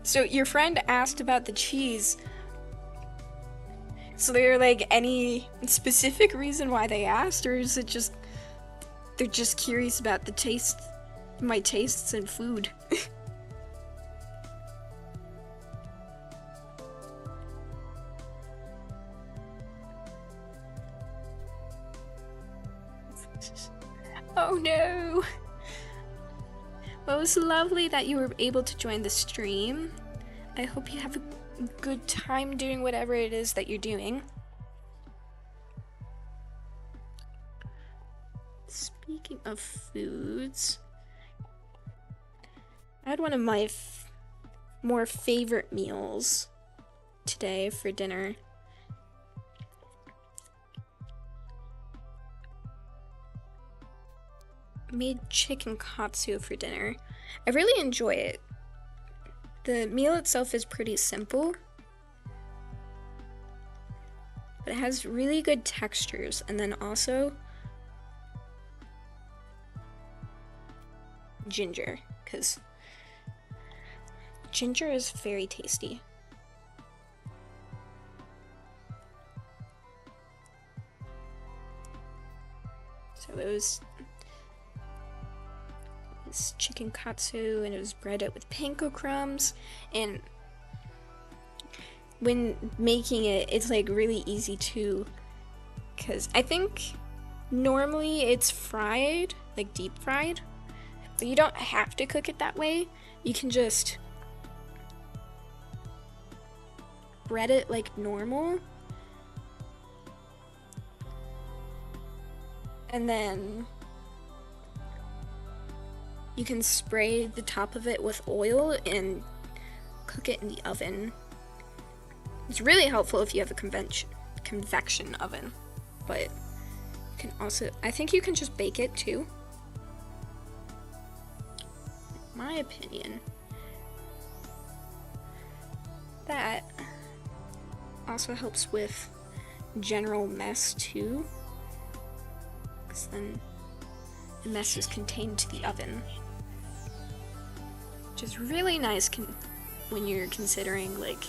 So your friend asked about the cheese. So there like any specific reason why they asked, or is it just they're just curious about the taste, my tastes in food? Oh no! Well, it was lovely that you were able to join the stream. I hope you have a good time doing whatever it is that you're doing. Speaking of foods, I had one of my more favorite meals today for dinner. Made chicken katsu for dinner. I really enjoy it. The meal itself is pretty simple, but it has really good textures, and then also ginger, because ginger is very tasty. So it was this chicken katsu, and it was breaded with panko crumbs, and when making it, it's like really easy too, because I think normally it's fried, like deep fried, but you don't have to cook it that way. You can just bread it like normal, and then you can spray the top of it with oil and cook it in the oven. It's really helpful if you have a convection oven, but you can also, I think you can just bake it too. In my opinion. That also helps with general mess too, because then the mess is contained to the oven, which is really nice when you're considering like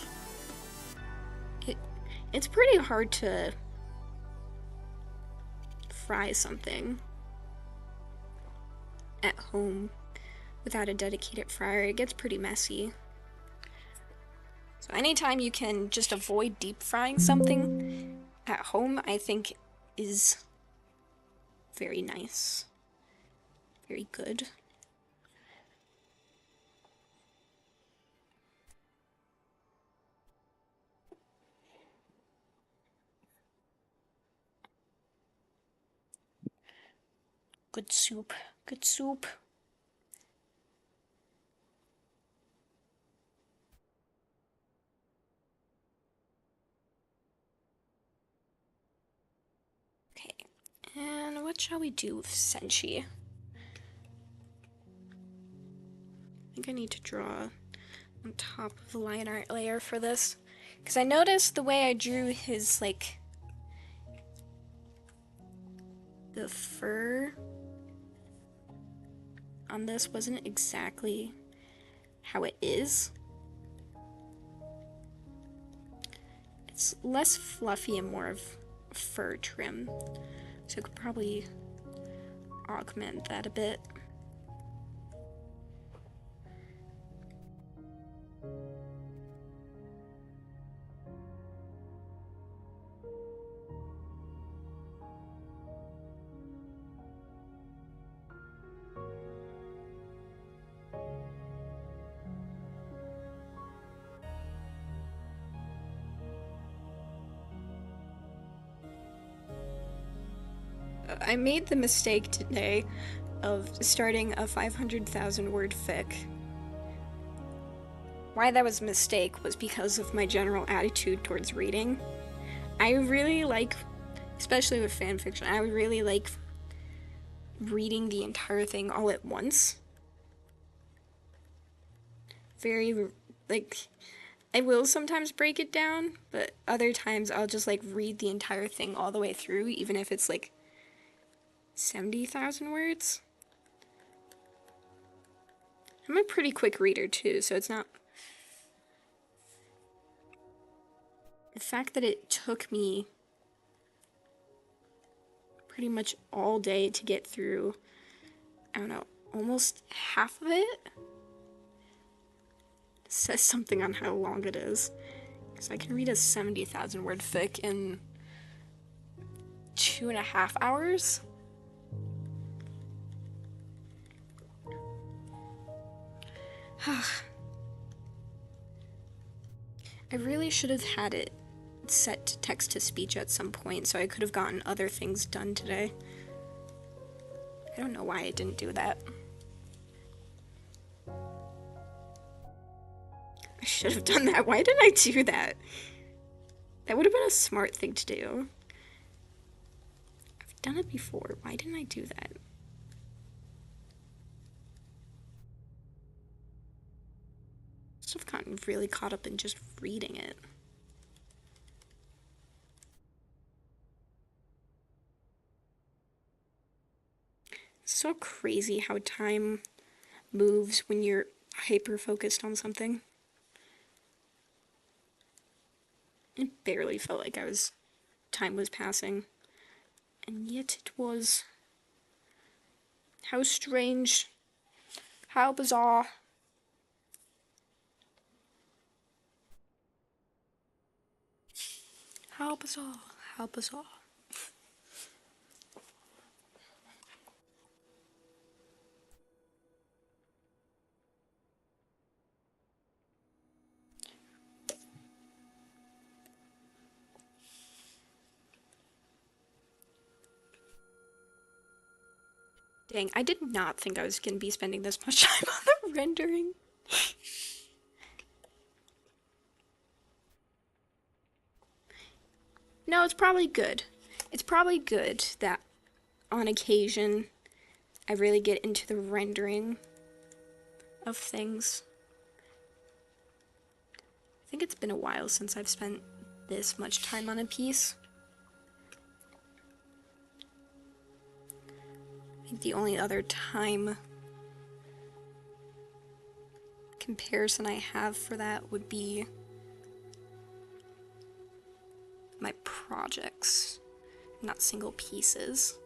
it's pretty hard to fry something at home without a dedicated fryer. It gets pretty messy. So anytime you can just avoid deep frying something at home, I think is very nice. Very good. Good soup. Good soup. Okay, and what shall we do with Senshi? I think I need to draw on top of the line art layer for this, because I noticed the way I drew his, like, the fur on this wasn't exactly how it is. It's less fluffy and more of fur trim, so I could probably augment that a bit. I made the mistake today of starting a 500,000 word fic. Why that was a mistake was because of my general attitude towards reading. I really like, especially with fan fiction, I really like reading the entire thing all at once. Very, like, I will sometimes break it down, but other times I'll just, like, read the entire thing all the way through, even if it's, like, 70,000 words. I'm a pretty quick reader, too, so it's not... The fact that it took me pretty much all day to get through, I don't know, almost half of it says something on how long it is. Because I can read a 70,000 word fic in 2.5 hours. I really should have had it set to text to speech at some point so I could have gotten other things done today. I don't know why I didn't do that. I should have done that. Why didn't I do that? That would have been a smart thing to do. I've done it before. Why didn't I do that? I should have gotten really caught up in just reading it. It's so crazy how time moves when you're hyper-focused on something. It barely felt like time was passing. And yet it was. How strange. How bizarre. How bizarre. How bizarre. Dang, I did not think I was going to be spending this much time on the rendering. No, it's probably good. It's probably good that on occasion I really get into the rendering of things. I think it's been a while since I've spent this much time on a piece. I think the only other time comparison I have for that would be my projects, not single pieces.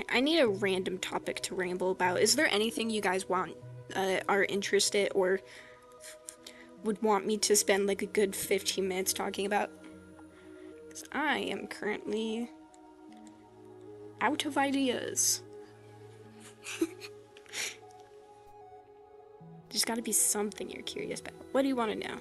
I need a random topic to ramble about. Is there anything you guys are interested or would want me to spend like a good 15 minutes talking about? Because I am currently out of ideas. There's gotta be something you're curious about. What do you want to know?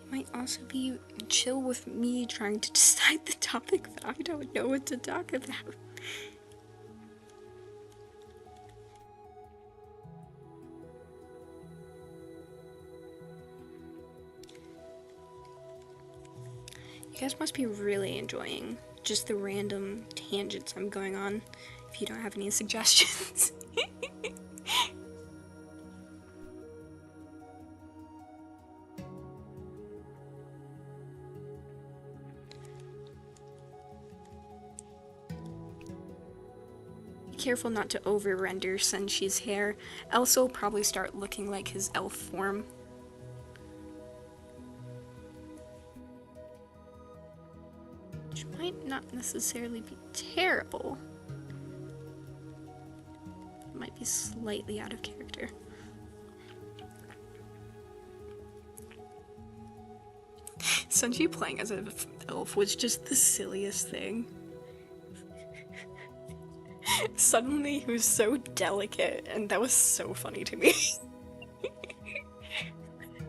Might also be chill with me trying to decide the topic, but I don't know what to talk about. You guys must be really enjoying just the random tangents I'm going on, if you don't have any suggestions. Careful not to over-render Senshi's hair, else it'll probably start looking like his elf form. which might not necessarily be terrible. It might be slightly out of character. Senshi playing as an elf was just the silliest thing. Suddenly he was so delicate, and that was so funny to me.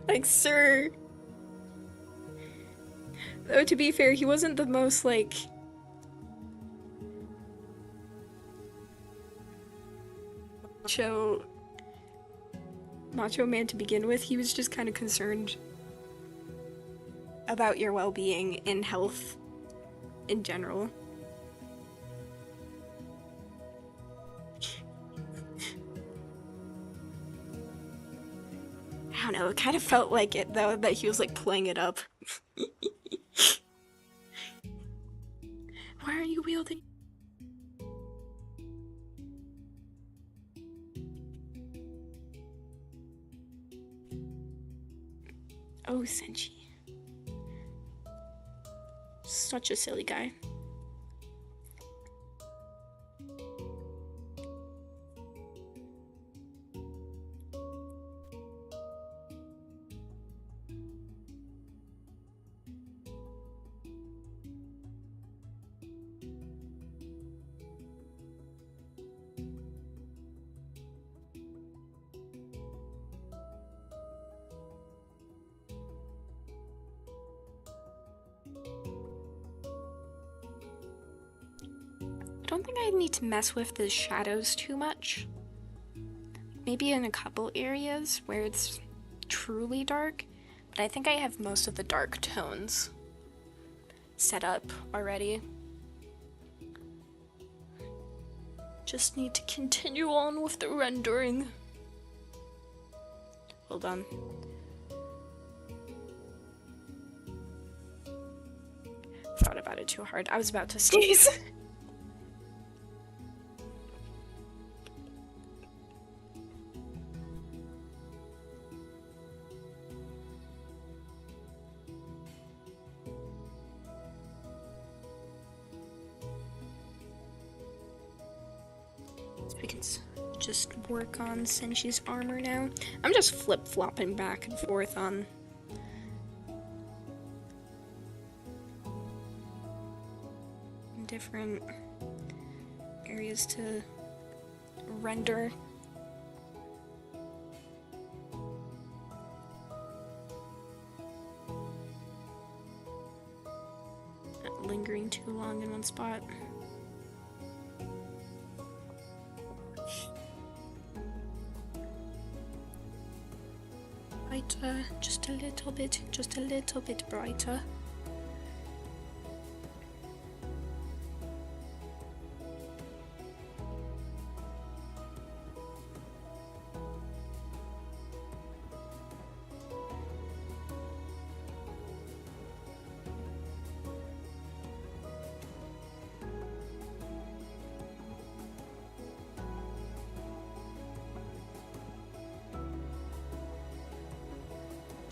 Like, sir. Though, to be fair, he wasn't the most, like, macho man to begin with. He was just kind of concerned about your well-being and health in general. I don't know, it kind of felt like it, though, that he was, like, playing it up. Why are you wielding? Oh, Senshi. Such a silly guy. I don't think I need to mess with the shadows too much. Maybe in a couple areas where it's truly dark, but I think I have most of the dark tones set up already. Just need to continue on with the rendering. Hold on. Thought about it too hard. I was about to sneeze. We can just work on Senshi's armor now. I'm just flip-flopping back and forth on different areas to render. Not lingering too long in one spot. Brighter, just a little bit brighter.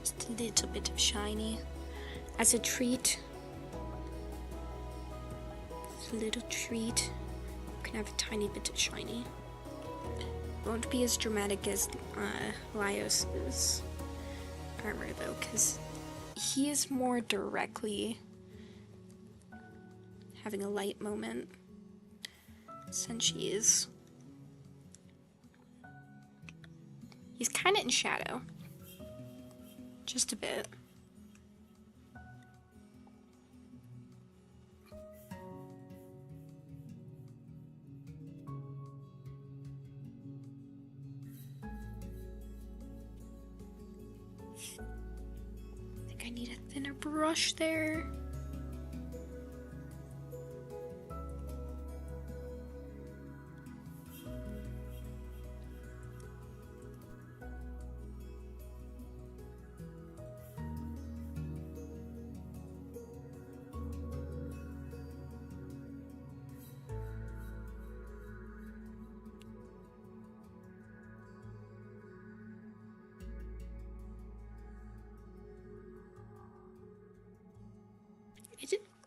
Just a little bit of shiny. As a treat. Just a little treat. You can have a tiny bit of shiny. Won't be as dramatic as Laios' armor though, because he is more directly having a light moment. Senshi is. He's kind of in shadow. Just a bit. I think I need a thinner brush there.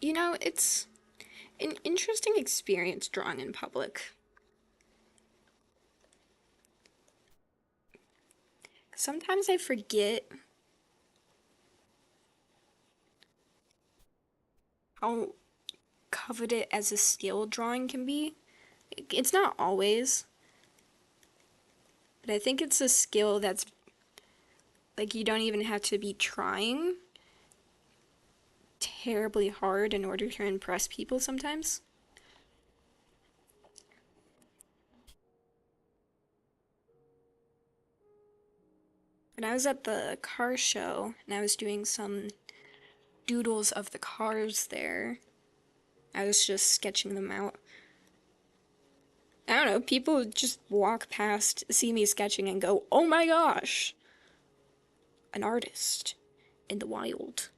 It's an interesting experience drawing in public. Sometimes I forget how coveted as a skill drawing can be. It's not always, but I think it's a skill that's like you don't even have to be trying terribly hard in order to impress people sometimes. When I was at the car show and I was doing some doodles of the cars there, I was just sketching them out. I don't know, people would just walk past, see me sketching, and go, "Oh my gosh, an artist in the wild."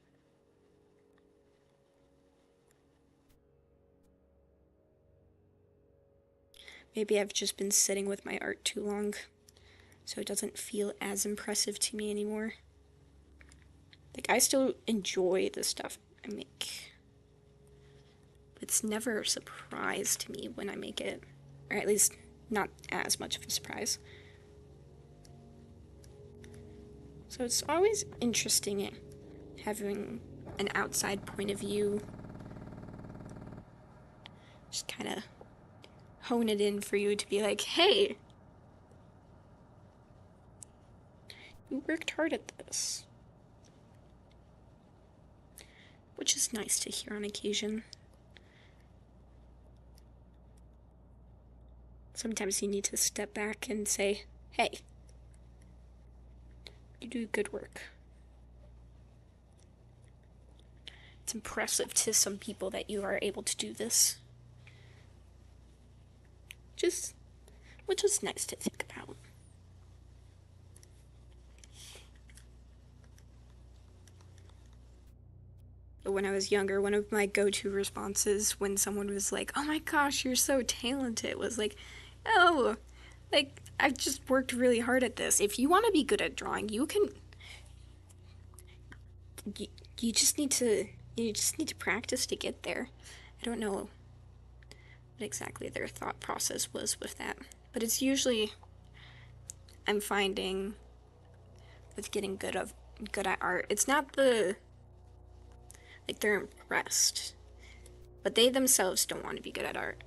Maybe I've just been sitting with my art too long, so it doesn't feel as impressive to me anymore. Like, I still enjoy the stuff I make. It's never a surprise to me when I make it, or at least not as much of a surprise. So it's always interesting having an outside point of view, just kind of hone it in for you to be like, hey, you worked hard at this. Which is nice to hear on occasion. Sometimes you need to step back and say, hey, you do good work. It's impressive to some people that you are able to do this. Just, which is nice to think about. But when I was younger, one of my go-to responses when someone was like, "Oh my gosh, you're so talented," was like, "Oh, like I've just worked really hard at this. If you want to be good at drawing, you can. You, you just need to. You just need to practice to get there." I don't know what exactly their thought process was with that, but it's usually I'm finding with getting good at art. It's not the like they're impressed, but they themselves don't want to be good at art.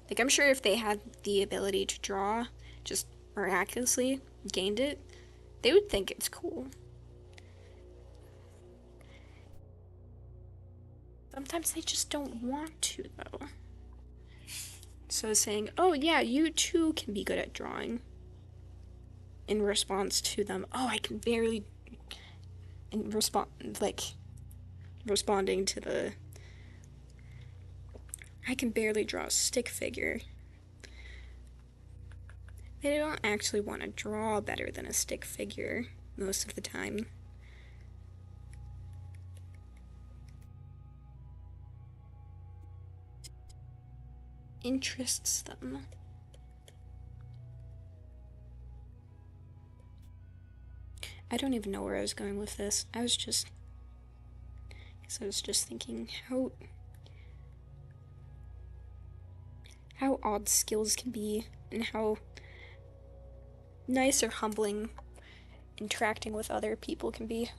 Like, I'm sure if they had the ability to draw, just miraculously gained it, they would think it's cool. Sometimes they just don't want to, though. So saying, "Oh, yeah, you too can be good at drawing," in response to them, "Oh, I can barely," in respond, like, responding to the, "I can barely draw a stick figure." They don't actually want to draw better than a stick figure most of the time. Interests them. I don't even know where I was going with this. I was just thinking how odd skills can be and how nice or humbling interacting with other people can be.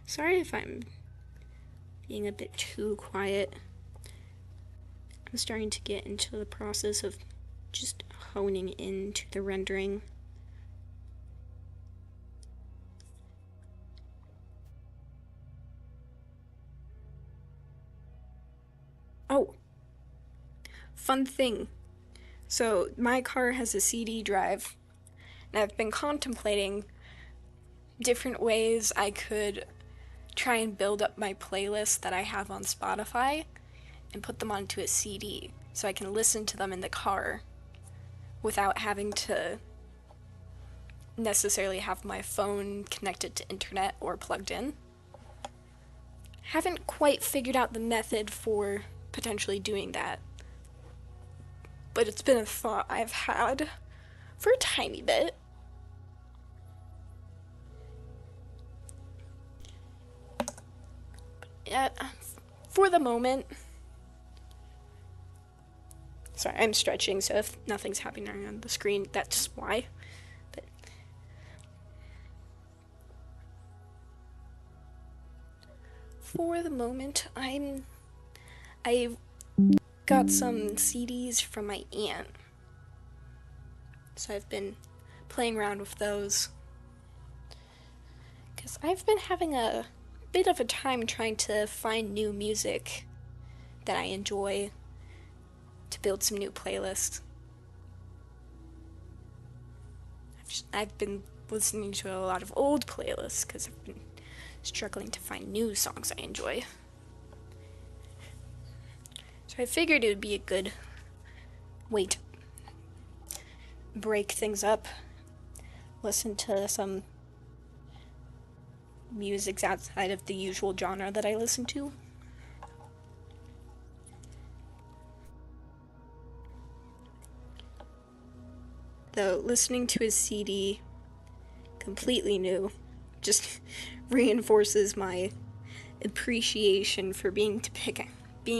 Sorry if I'm being a bit too quiet. I'm starting to get into the process of just honing into the rendering. Oh, fun thing. So my car has a CD drive, and I've been contemplating different ways I could try and build up my playlist that I have on Spotify and put them onto a CD so I can listen to them in the car without having to necessarily have my phone connected to internet or plugged in. Haven't quite figured out the method for potentially doing that, but it's been a thought I've had for a tiny bit. Yet, for the moment, sorry, I'm stretching, so if nothing's happening on the screen, that's why. But for the moment, I've got some CDs from my aunt, so I've been playing around with those because I've been having a bit of a time trying to find new music that I enjoy to build some new playlists. I've been listening to a lot of old playlists because I've been struggling to find new songs I enjoy. So I figured it would be a good way to break things up, listen to some music outside of the usual genre that I listen to. Though listening to his CD, completely new, just reinforces my appreciation for being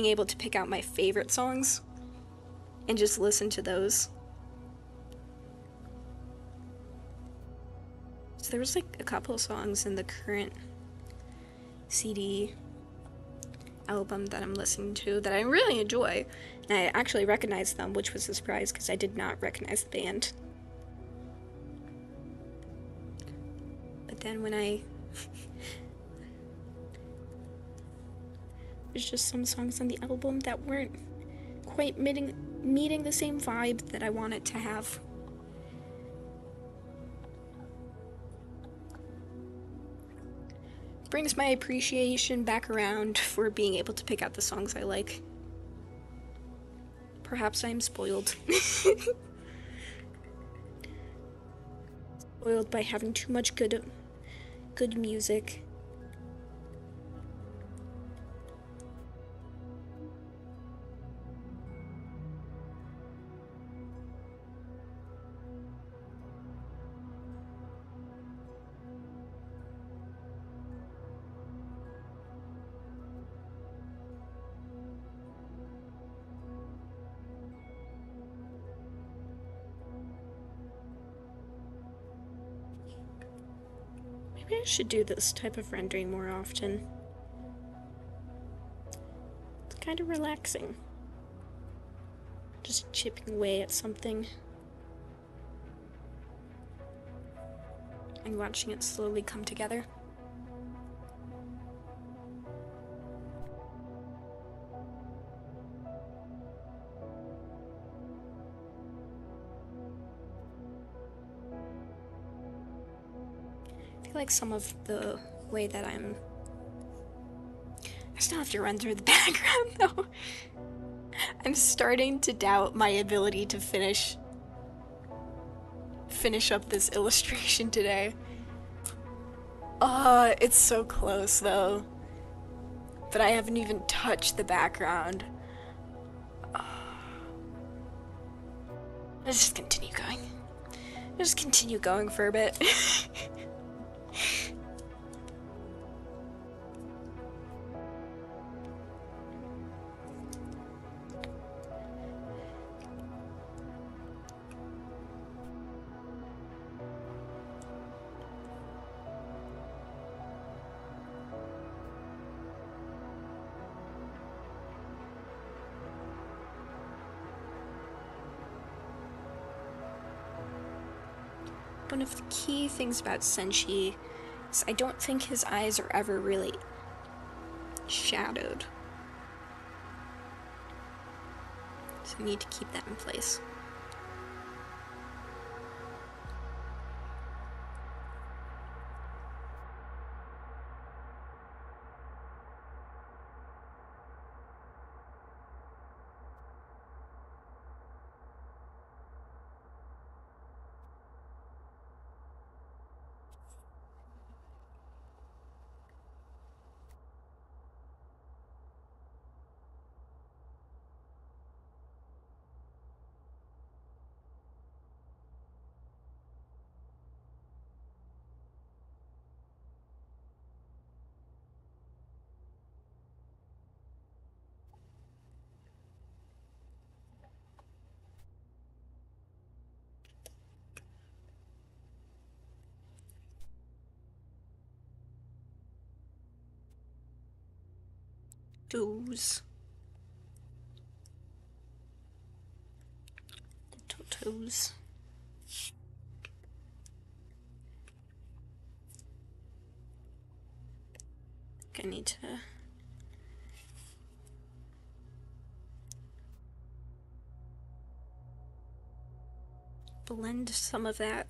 able to pick out my favorite songs and just listen to those. So there was like a couple songs in the current CD album that I'm listening to that I really enjoy, and I actually recognized them, which was a surprise because I did not recognize the band. But then when there's just some songs on the album that weren't quite meeting the same vibe that I want it to have. Brings my appreciation back around for being able to pick out the songs I like. Perhaps I'm spoiled. Spoiled by having too much good music. Maybe I should do this type of rendering more often. It's kind of relaxing. Just chipping away at something and watching it slowly come together. I feel like some of the way that I still have to run through the background though. I'm starting to doubt my ability to finish up this illustration today. It's so close though. But I haven't even touched the background. Let's just continue going. Let's just continue going for a bit. One of the key things about Senshi is I don't think his eyes are ever really shadowed. So I need to keep that in place. toes. Little toes. I need to blend some of that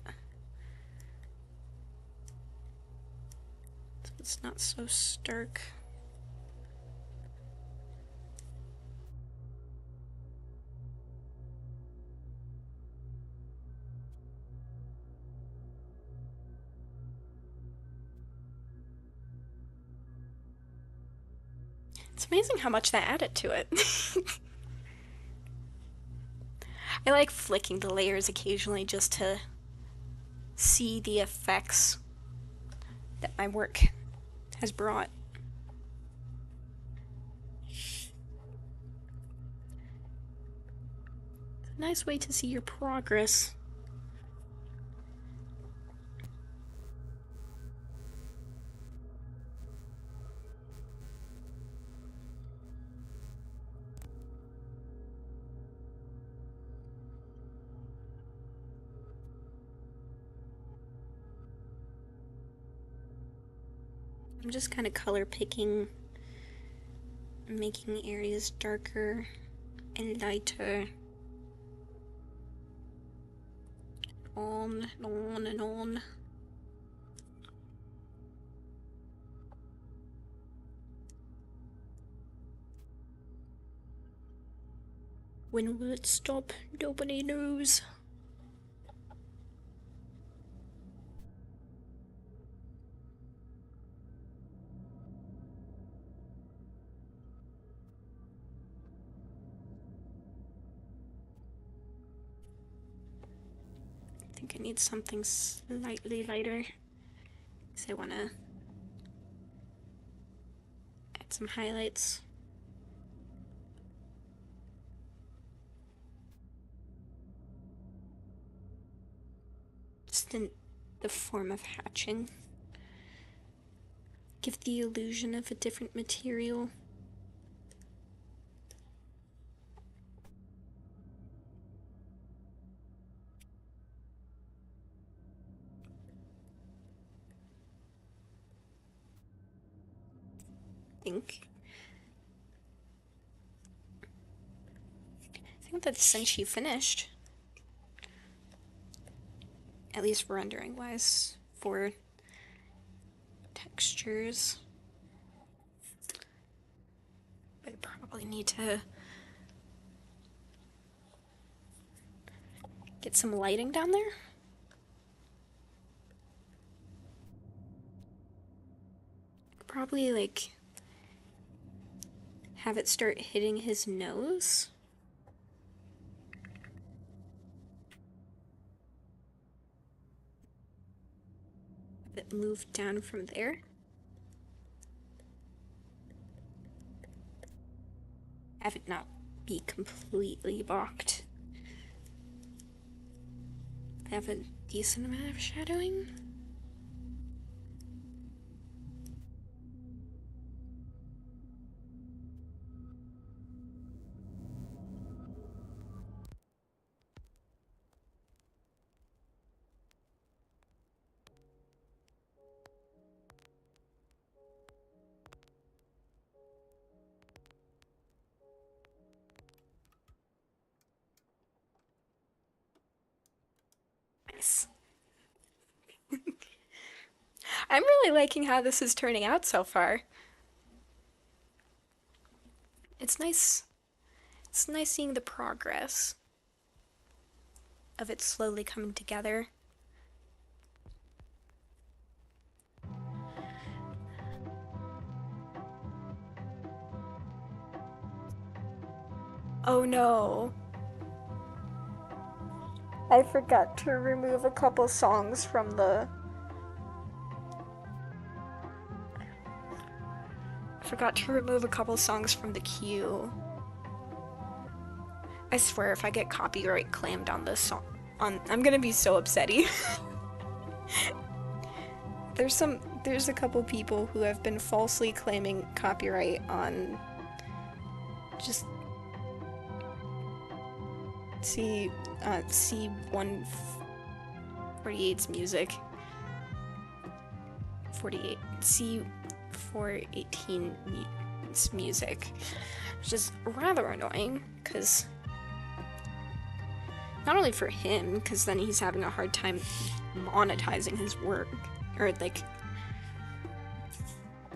so it's not so stark. It's amazing how much that added to it. I like flicking the layers occasionally just to see the effects that my work has brought. It's a nice way to see your progress. I'm just kind of color picking, making areas darker and lighter. On and on and on. When will it stop? Nobody knows. I think I need something slightly lighter because I want to add some highlights. Just in the form of hatching. Give the illusion of a different material. I think that's essentially finished. At least rendering wise for textures. But I probably need to get some lighting down there. Probably like have it start hitting his nose. It moved down from there. Have it not be completely blocked. Have a decent amount of shadowing. Nice. I'm really liking how this is turning out so far. It's nice. It's nice seeing the progress of it slowly coming together. Oh no. I forgot to remove a couple songs from the... queue. I swear if I get copyright claimed on this song, I'm gonna be so upsetty. There's a couple people who have been falsely claiming copyright on Just see C148's music. 48 C418's music, which is rather annoying because not only for him, because then he's having a hard time monetizing his work, or like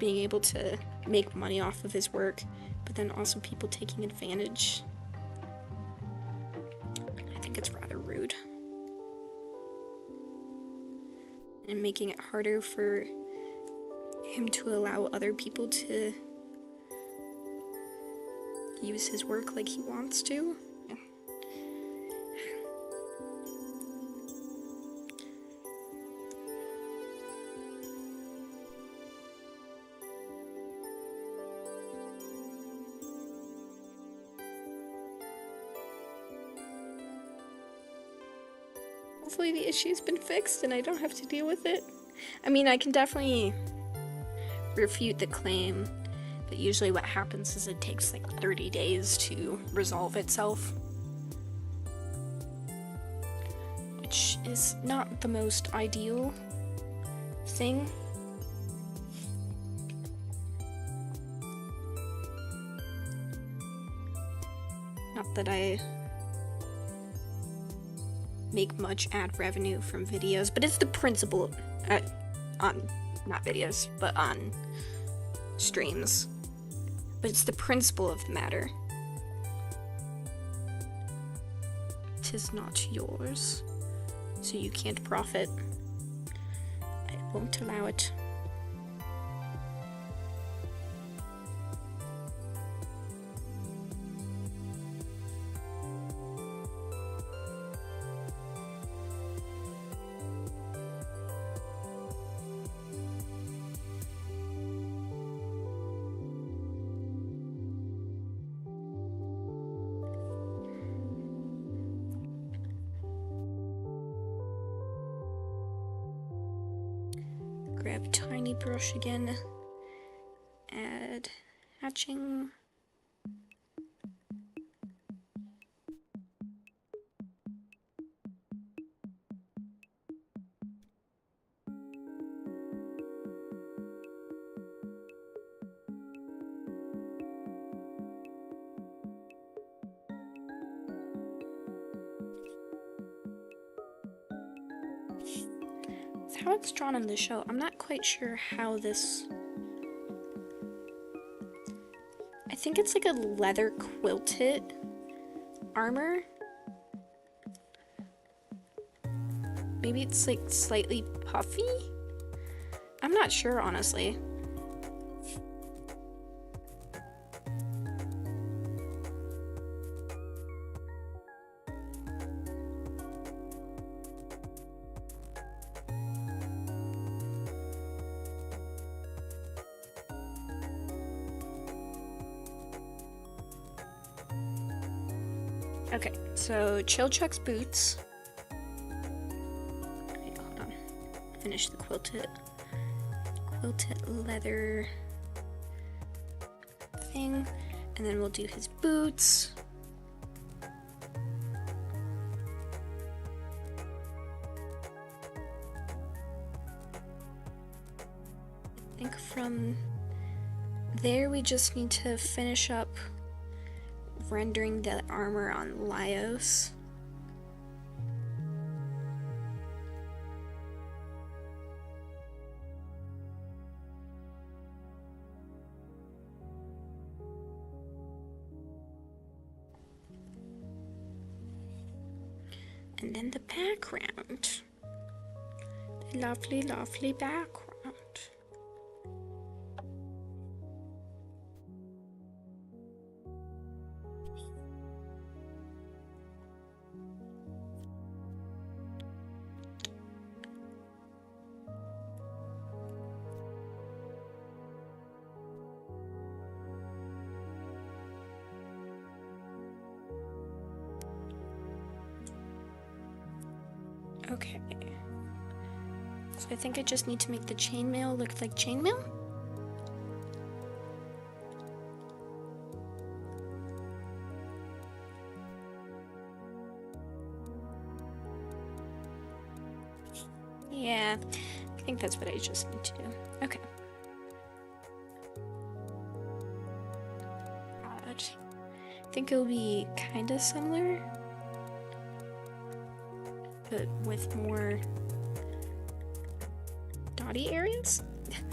being able to make money off of his work, but then also people taking advantage. I think it's rather rude. And making it harder for him to allow other people to use his work like he wants to. Hopefully the issue's been fixed and I don't have to deal with it. I mean, I can definitely refute the claim, but usually what happens is it takes like 30 days to resolve itself, which is not the most ideal thing. Not that I make much ad revenue from videos, but it's the principle on not videos, but on streams. But it's the principle of the matter. 'Tis not yours, so you can't profit. I won't allow it. Grab tiny brush again. Add hatching. How it's drawn in the show, I'm not quite sure how this... I think it's like a leather quilted armor. Maybe it's like slightly puffy? I'm not sure, honestly. Okay, so Chill Chuck's boots. Wait, hold on. Finish the quilted leather thing, and then we'll do his boots. I think from there we just need to finish up rendering the armor on Laios. And then the background. The lovely, lovely background. Okay, so I think I just need to make the chainmail look like chainmail. Yeah, I think that's what I just need to do. Okay. I think it'll be kind of similar, but with more dotty areas?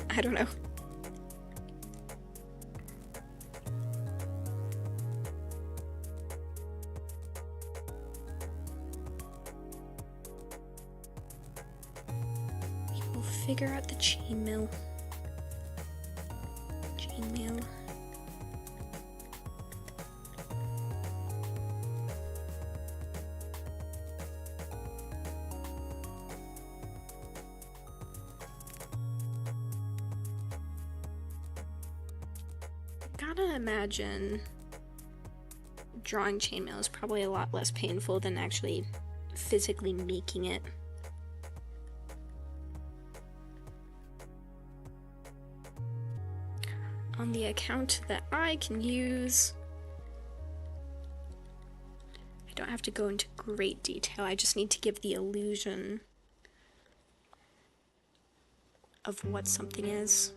I don't know. We'll figure out the chainmail. Chainmail. Gotta imagine drawing chainmail is probably a lot less painful than actually physically making it. On the account that I can use, I don't have to go into great detail, I just need to give the illusion of what something is.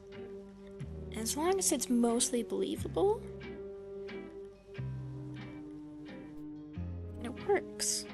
As long as it's mostly believable, it works.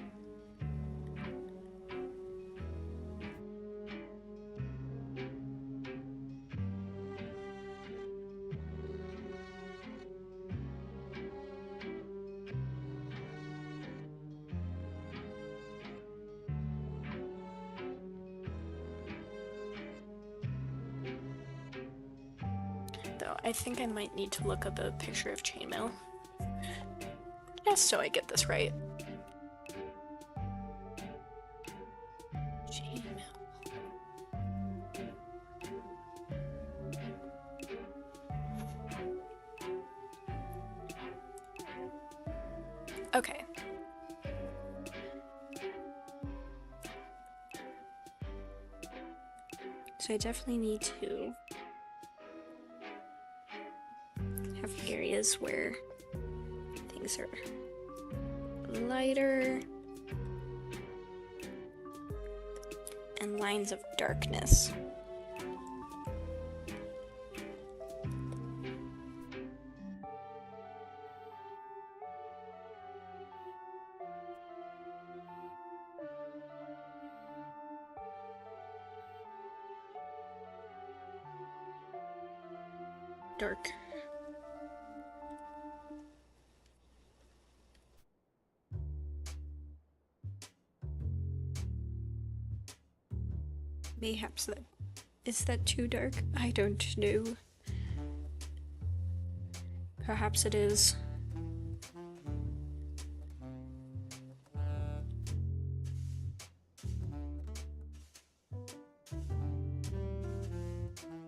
Though I think I might need to look up a picture of chainmail, just so I get this right. Chainmail. Okay. So I definitely need to have areas where things are lighter and lines of darkness. Dark. Mayhaps that is that too dark? I don't know. Perhaps it is.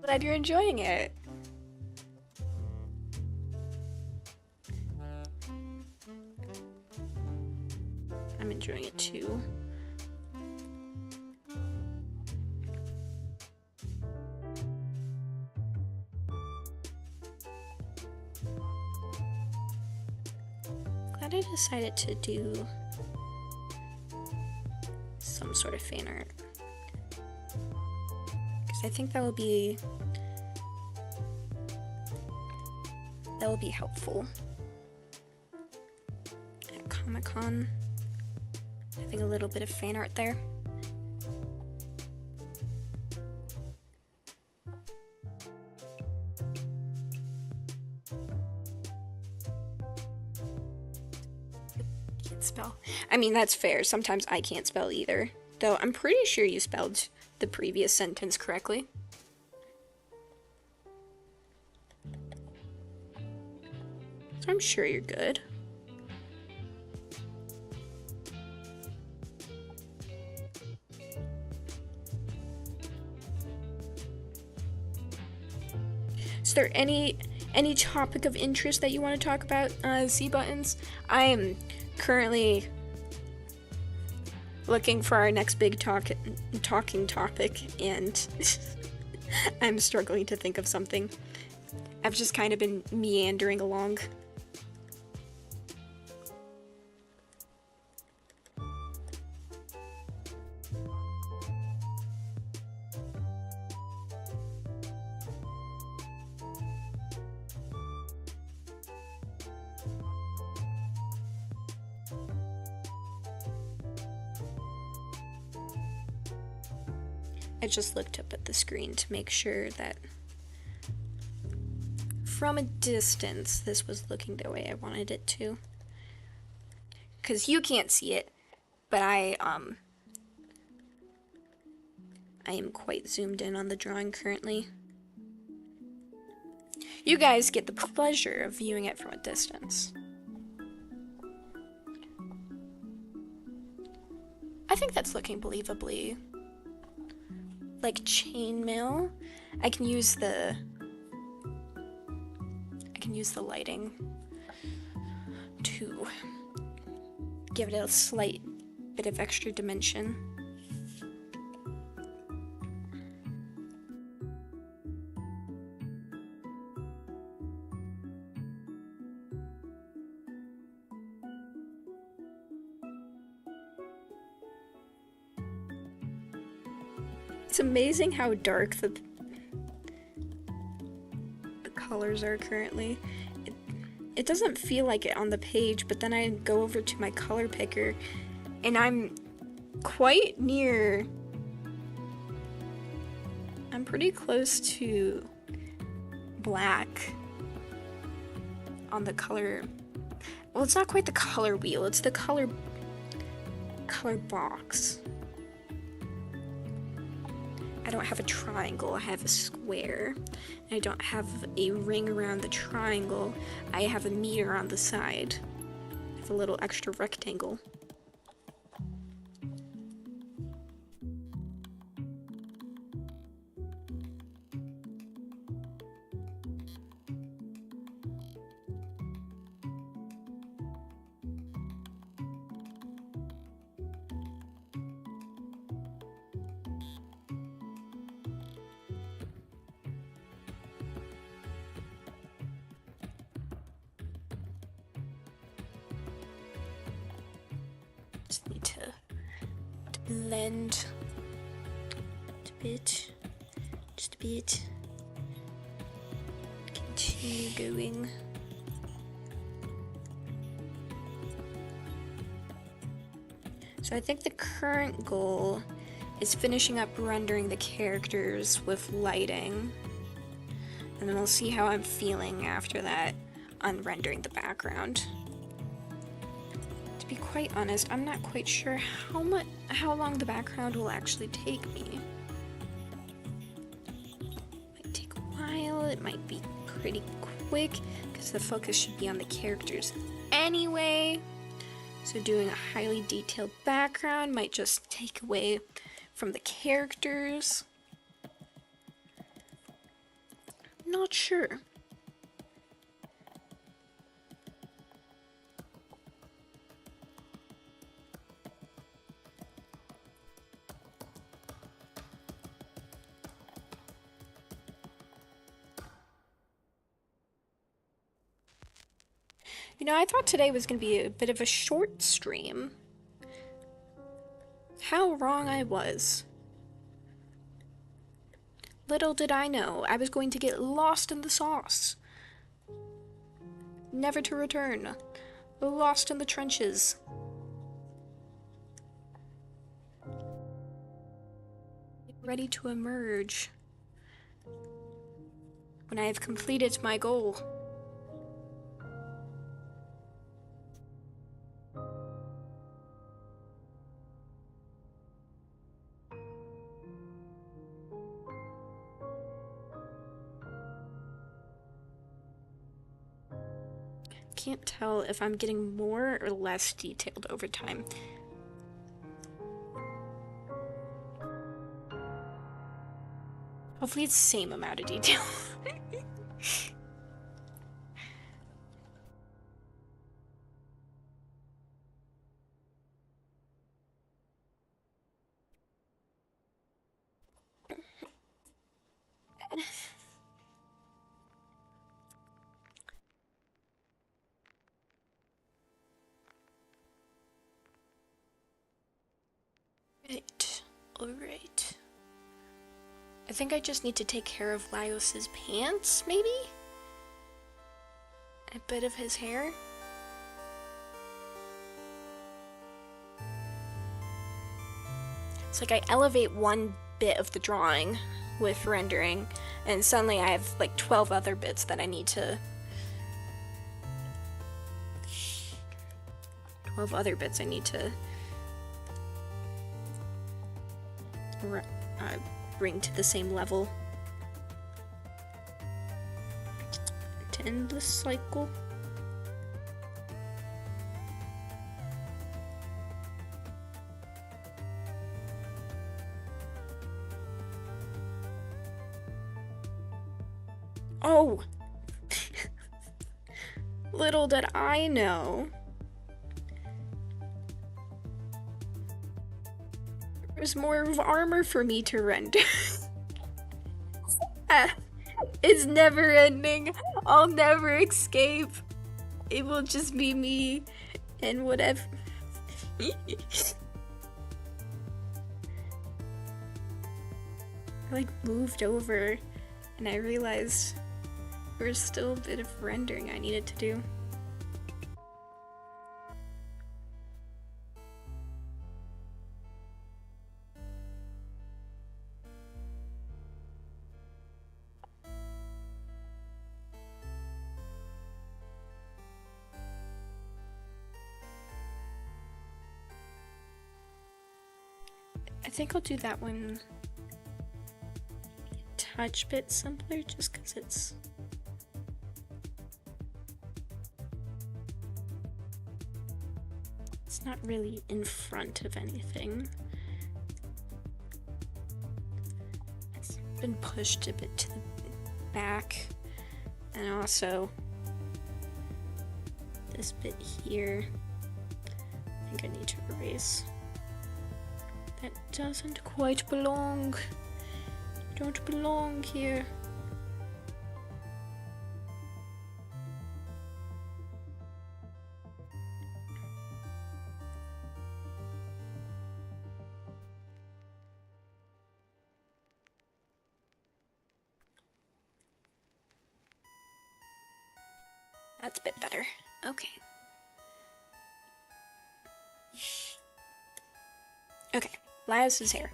Glad you're enjoying it. I'm enjoying it too. Glad I decided to do some sort of fan art, because I think that will be helpful at Comic-Con. Having a little bit of fan art there. Can't spell. I mean, that's fair. Sometimes I can't spell either. Though I'm pretty sure you spelled the previous sentence correctly. So I'm sure you're good. Is there any topic of interest that you want to talk about, Z buttons? I am currently looking for our next big talking topic, and I'm struggling to think of something. I've just kind of been meandering along. I just looked up at the screen to make sure that from a distance this was looking the way I wanted it to. Because you can't see it, but I am quite zoomed in on the drawing currently. You guys get the pleasure of viewing it from a distance. I think that's looking believably like chainmail. I can use the lighting to give it a slight bit of extra dimension. It's amazing how dark the colors are currently. It doesn't feel like it on the page, but then I go over to my color picker and I'm quite near. I'm pretty close to black on the color. Well, it's not quite the color wheel, it's the color box. I don't have a triangle, I have a square. I don't have a ring around the triangle, I have a meter on the side. I have a little extra rectangle. Just need to blend just a bit, continue going. So I think the current goal is finishing up rendering the characters with lighting, and then we'll see how I'm feeling after that on rendering the background. To be quite honest, I'm not quite sure how long the background will actually take me. It might take a while, it might be pretty quick, because the focus should be on the characters anyway. So doing a highly detailed background might just take away from the characters. Not sure. You know, I thought today was going to be a bit of a short stream. How wrong I was. Little did I know, I was going to get lost in the sauce. Never to return. Lost in the trenches. Ready to emerge. When I have completed my goal. Can't tell if I'm getting more or less detailed over time. Hopefully it's the same amount of detail. Right, alright. I think I just need to take care of Laios's pants, maybe? A bit of his hair? It's like I elevate one bit of the drawing with rendering, and suddenly I have like 12 other bits that I need to... 12 other bits I need to bring to the same level to end this cycle. Oh! Little did I know. There's more armor for me to render. It's never ending. I'll never escape. It will just be me and whatever. I like moved over and I realized there's still a bit of rendering I needed to do. I think I'll do that one a touch bit simpler just because it's not really in front of anything. It's been pushed a bit to the back, and also this bit here I think I need to erase. That doesn't quite belong. Don't belong here. That's a bit better. Okay. Okay, Laios' hair.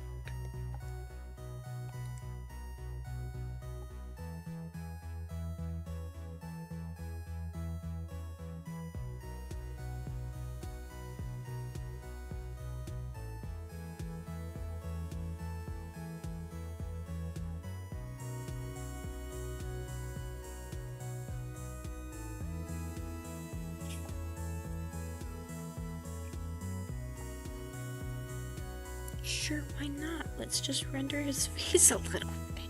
Sure, why not? Let's just render his face a little bit.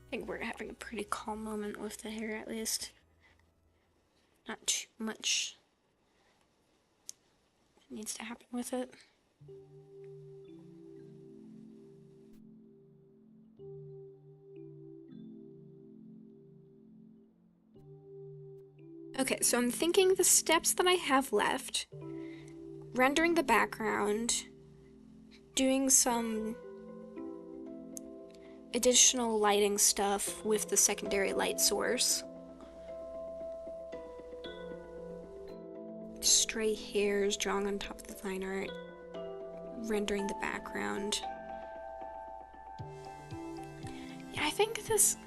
I think we're having a pretty calm moment with the hair, at least. Not too much needs to happen with it. Okay, so I'm thinking the steps that I have left, rendering the background, doing some additional lighting stuff with the secondary light source. Stray hairs drawn on top of the fine art, rendering the background. Yeah, I think this...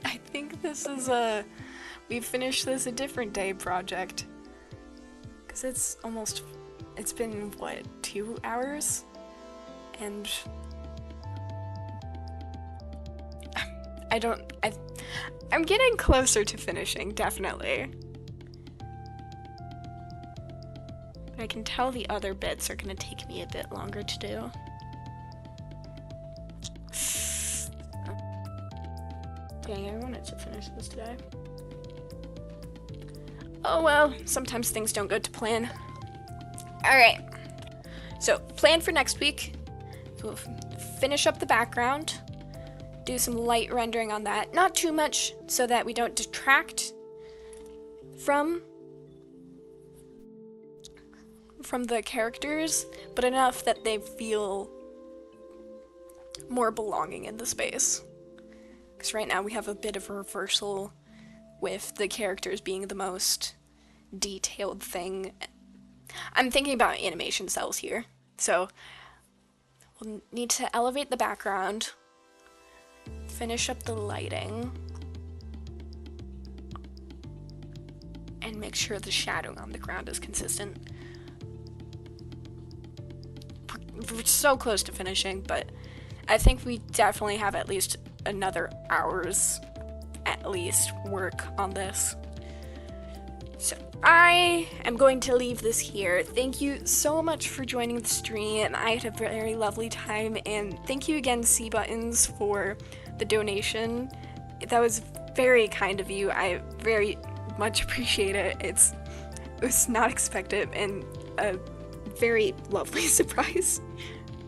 I think this is a... We finished this a different day project. Because it's almost... It's been, what, 2 hours? And I'm getting closer to finishing, definitely. But I can tell the other bits are gonna take me a bit longer to do. Dang, I wanted to finish this today. Oh well, sometimes things don't go to plan. Alright. So, plan for next week. We'll finish up the background, do some light rendering on that. Not too much so that we don't detract from the characters, but enough that they feel more belonging in the space. Because right now we have a bit of a reversal with the characters being the most detailed thing. I'm thinking about animation cells here. So we'll need to elevate the background, finish up the lighting, and make sure the shadowing on the ground is consistent. We're so close to finishing, but I think we definitely have at least another hour's at least work on this. So I am going to leave this here. Thank you so much for joining the stream. I had a very lovely time, and thank you again, C Buttons, for the donation. That was very kind of you. I very much appreciate it. It was not expected and a very lovely surprise.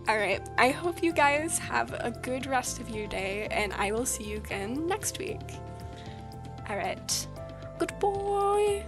Alright, I hope you guys have a good rest of your day, and I will see you again next week. Alright, goodbye!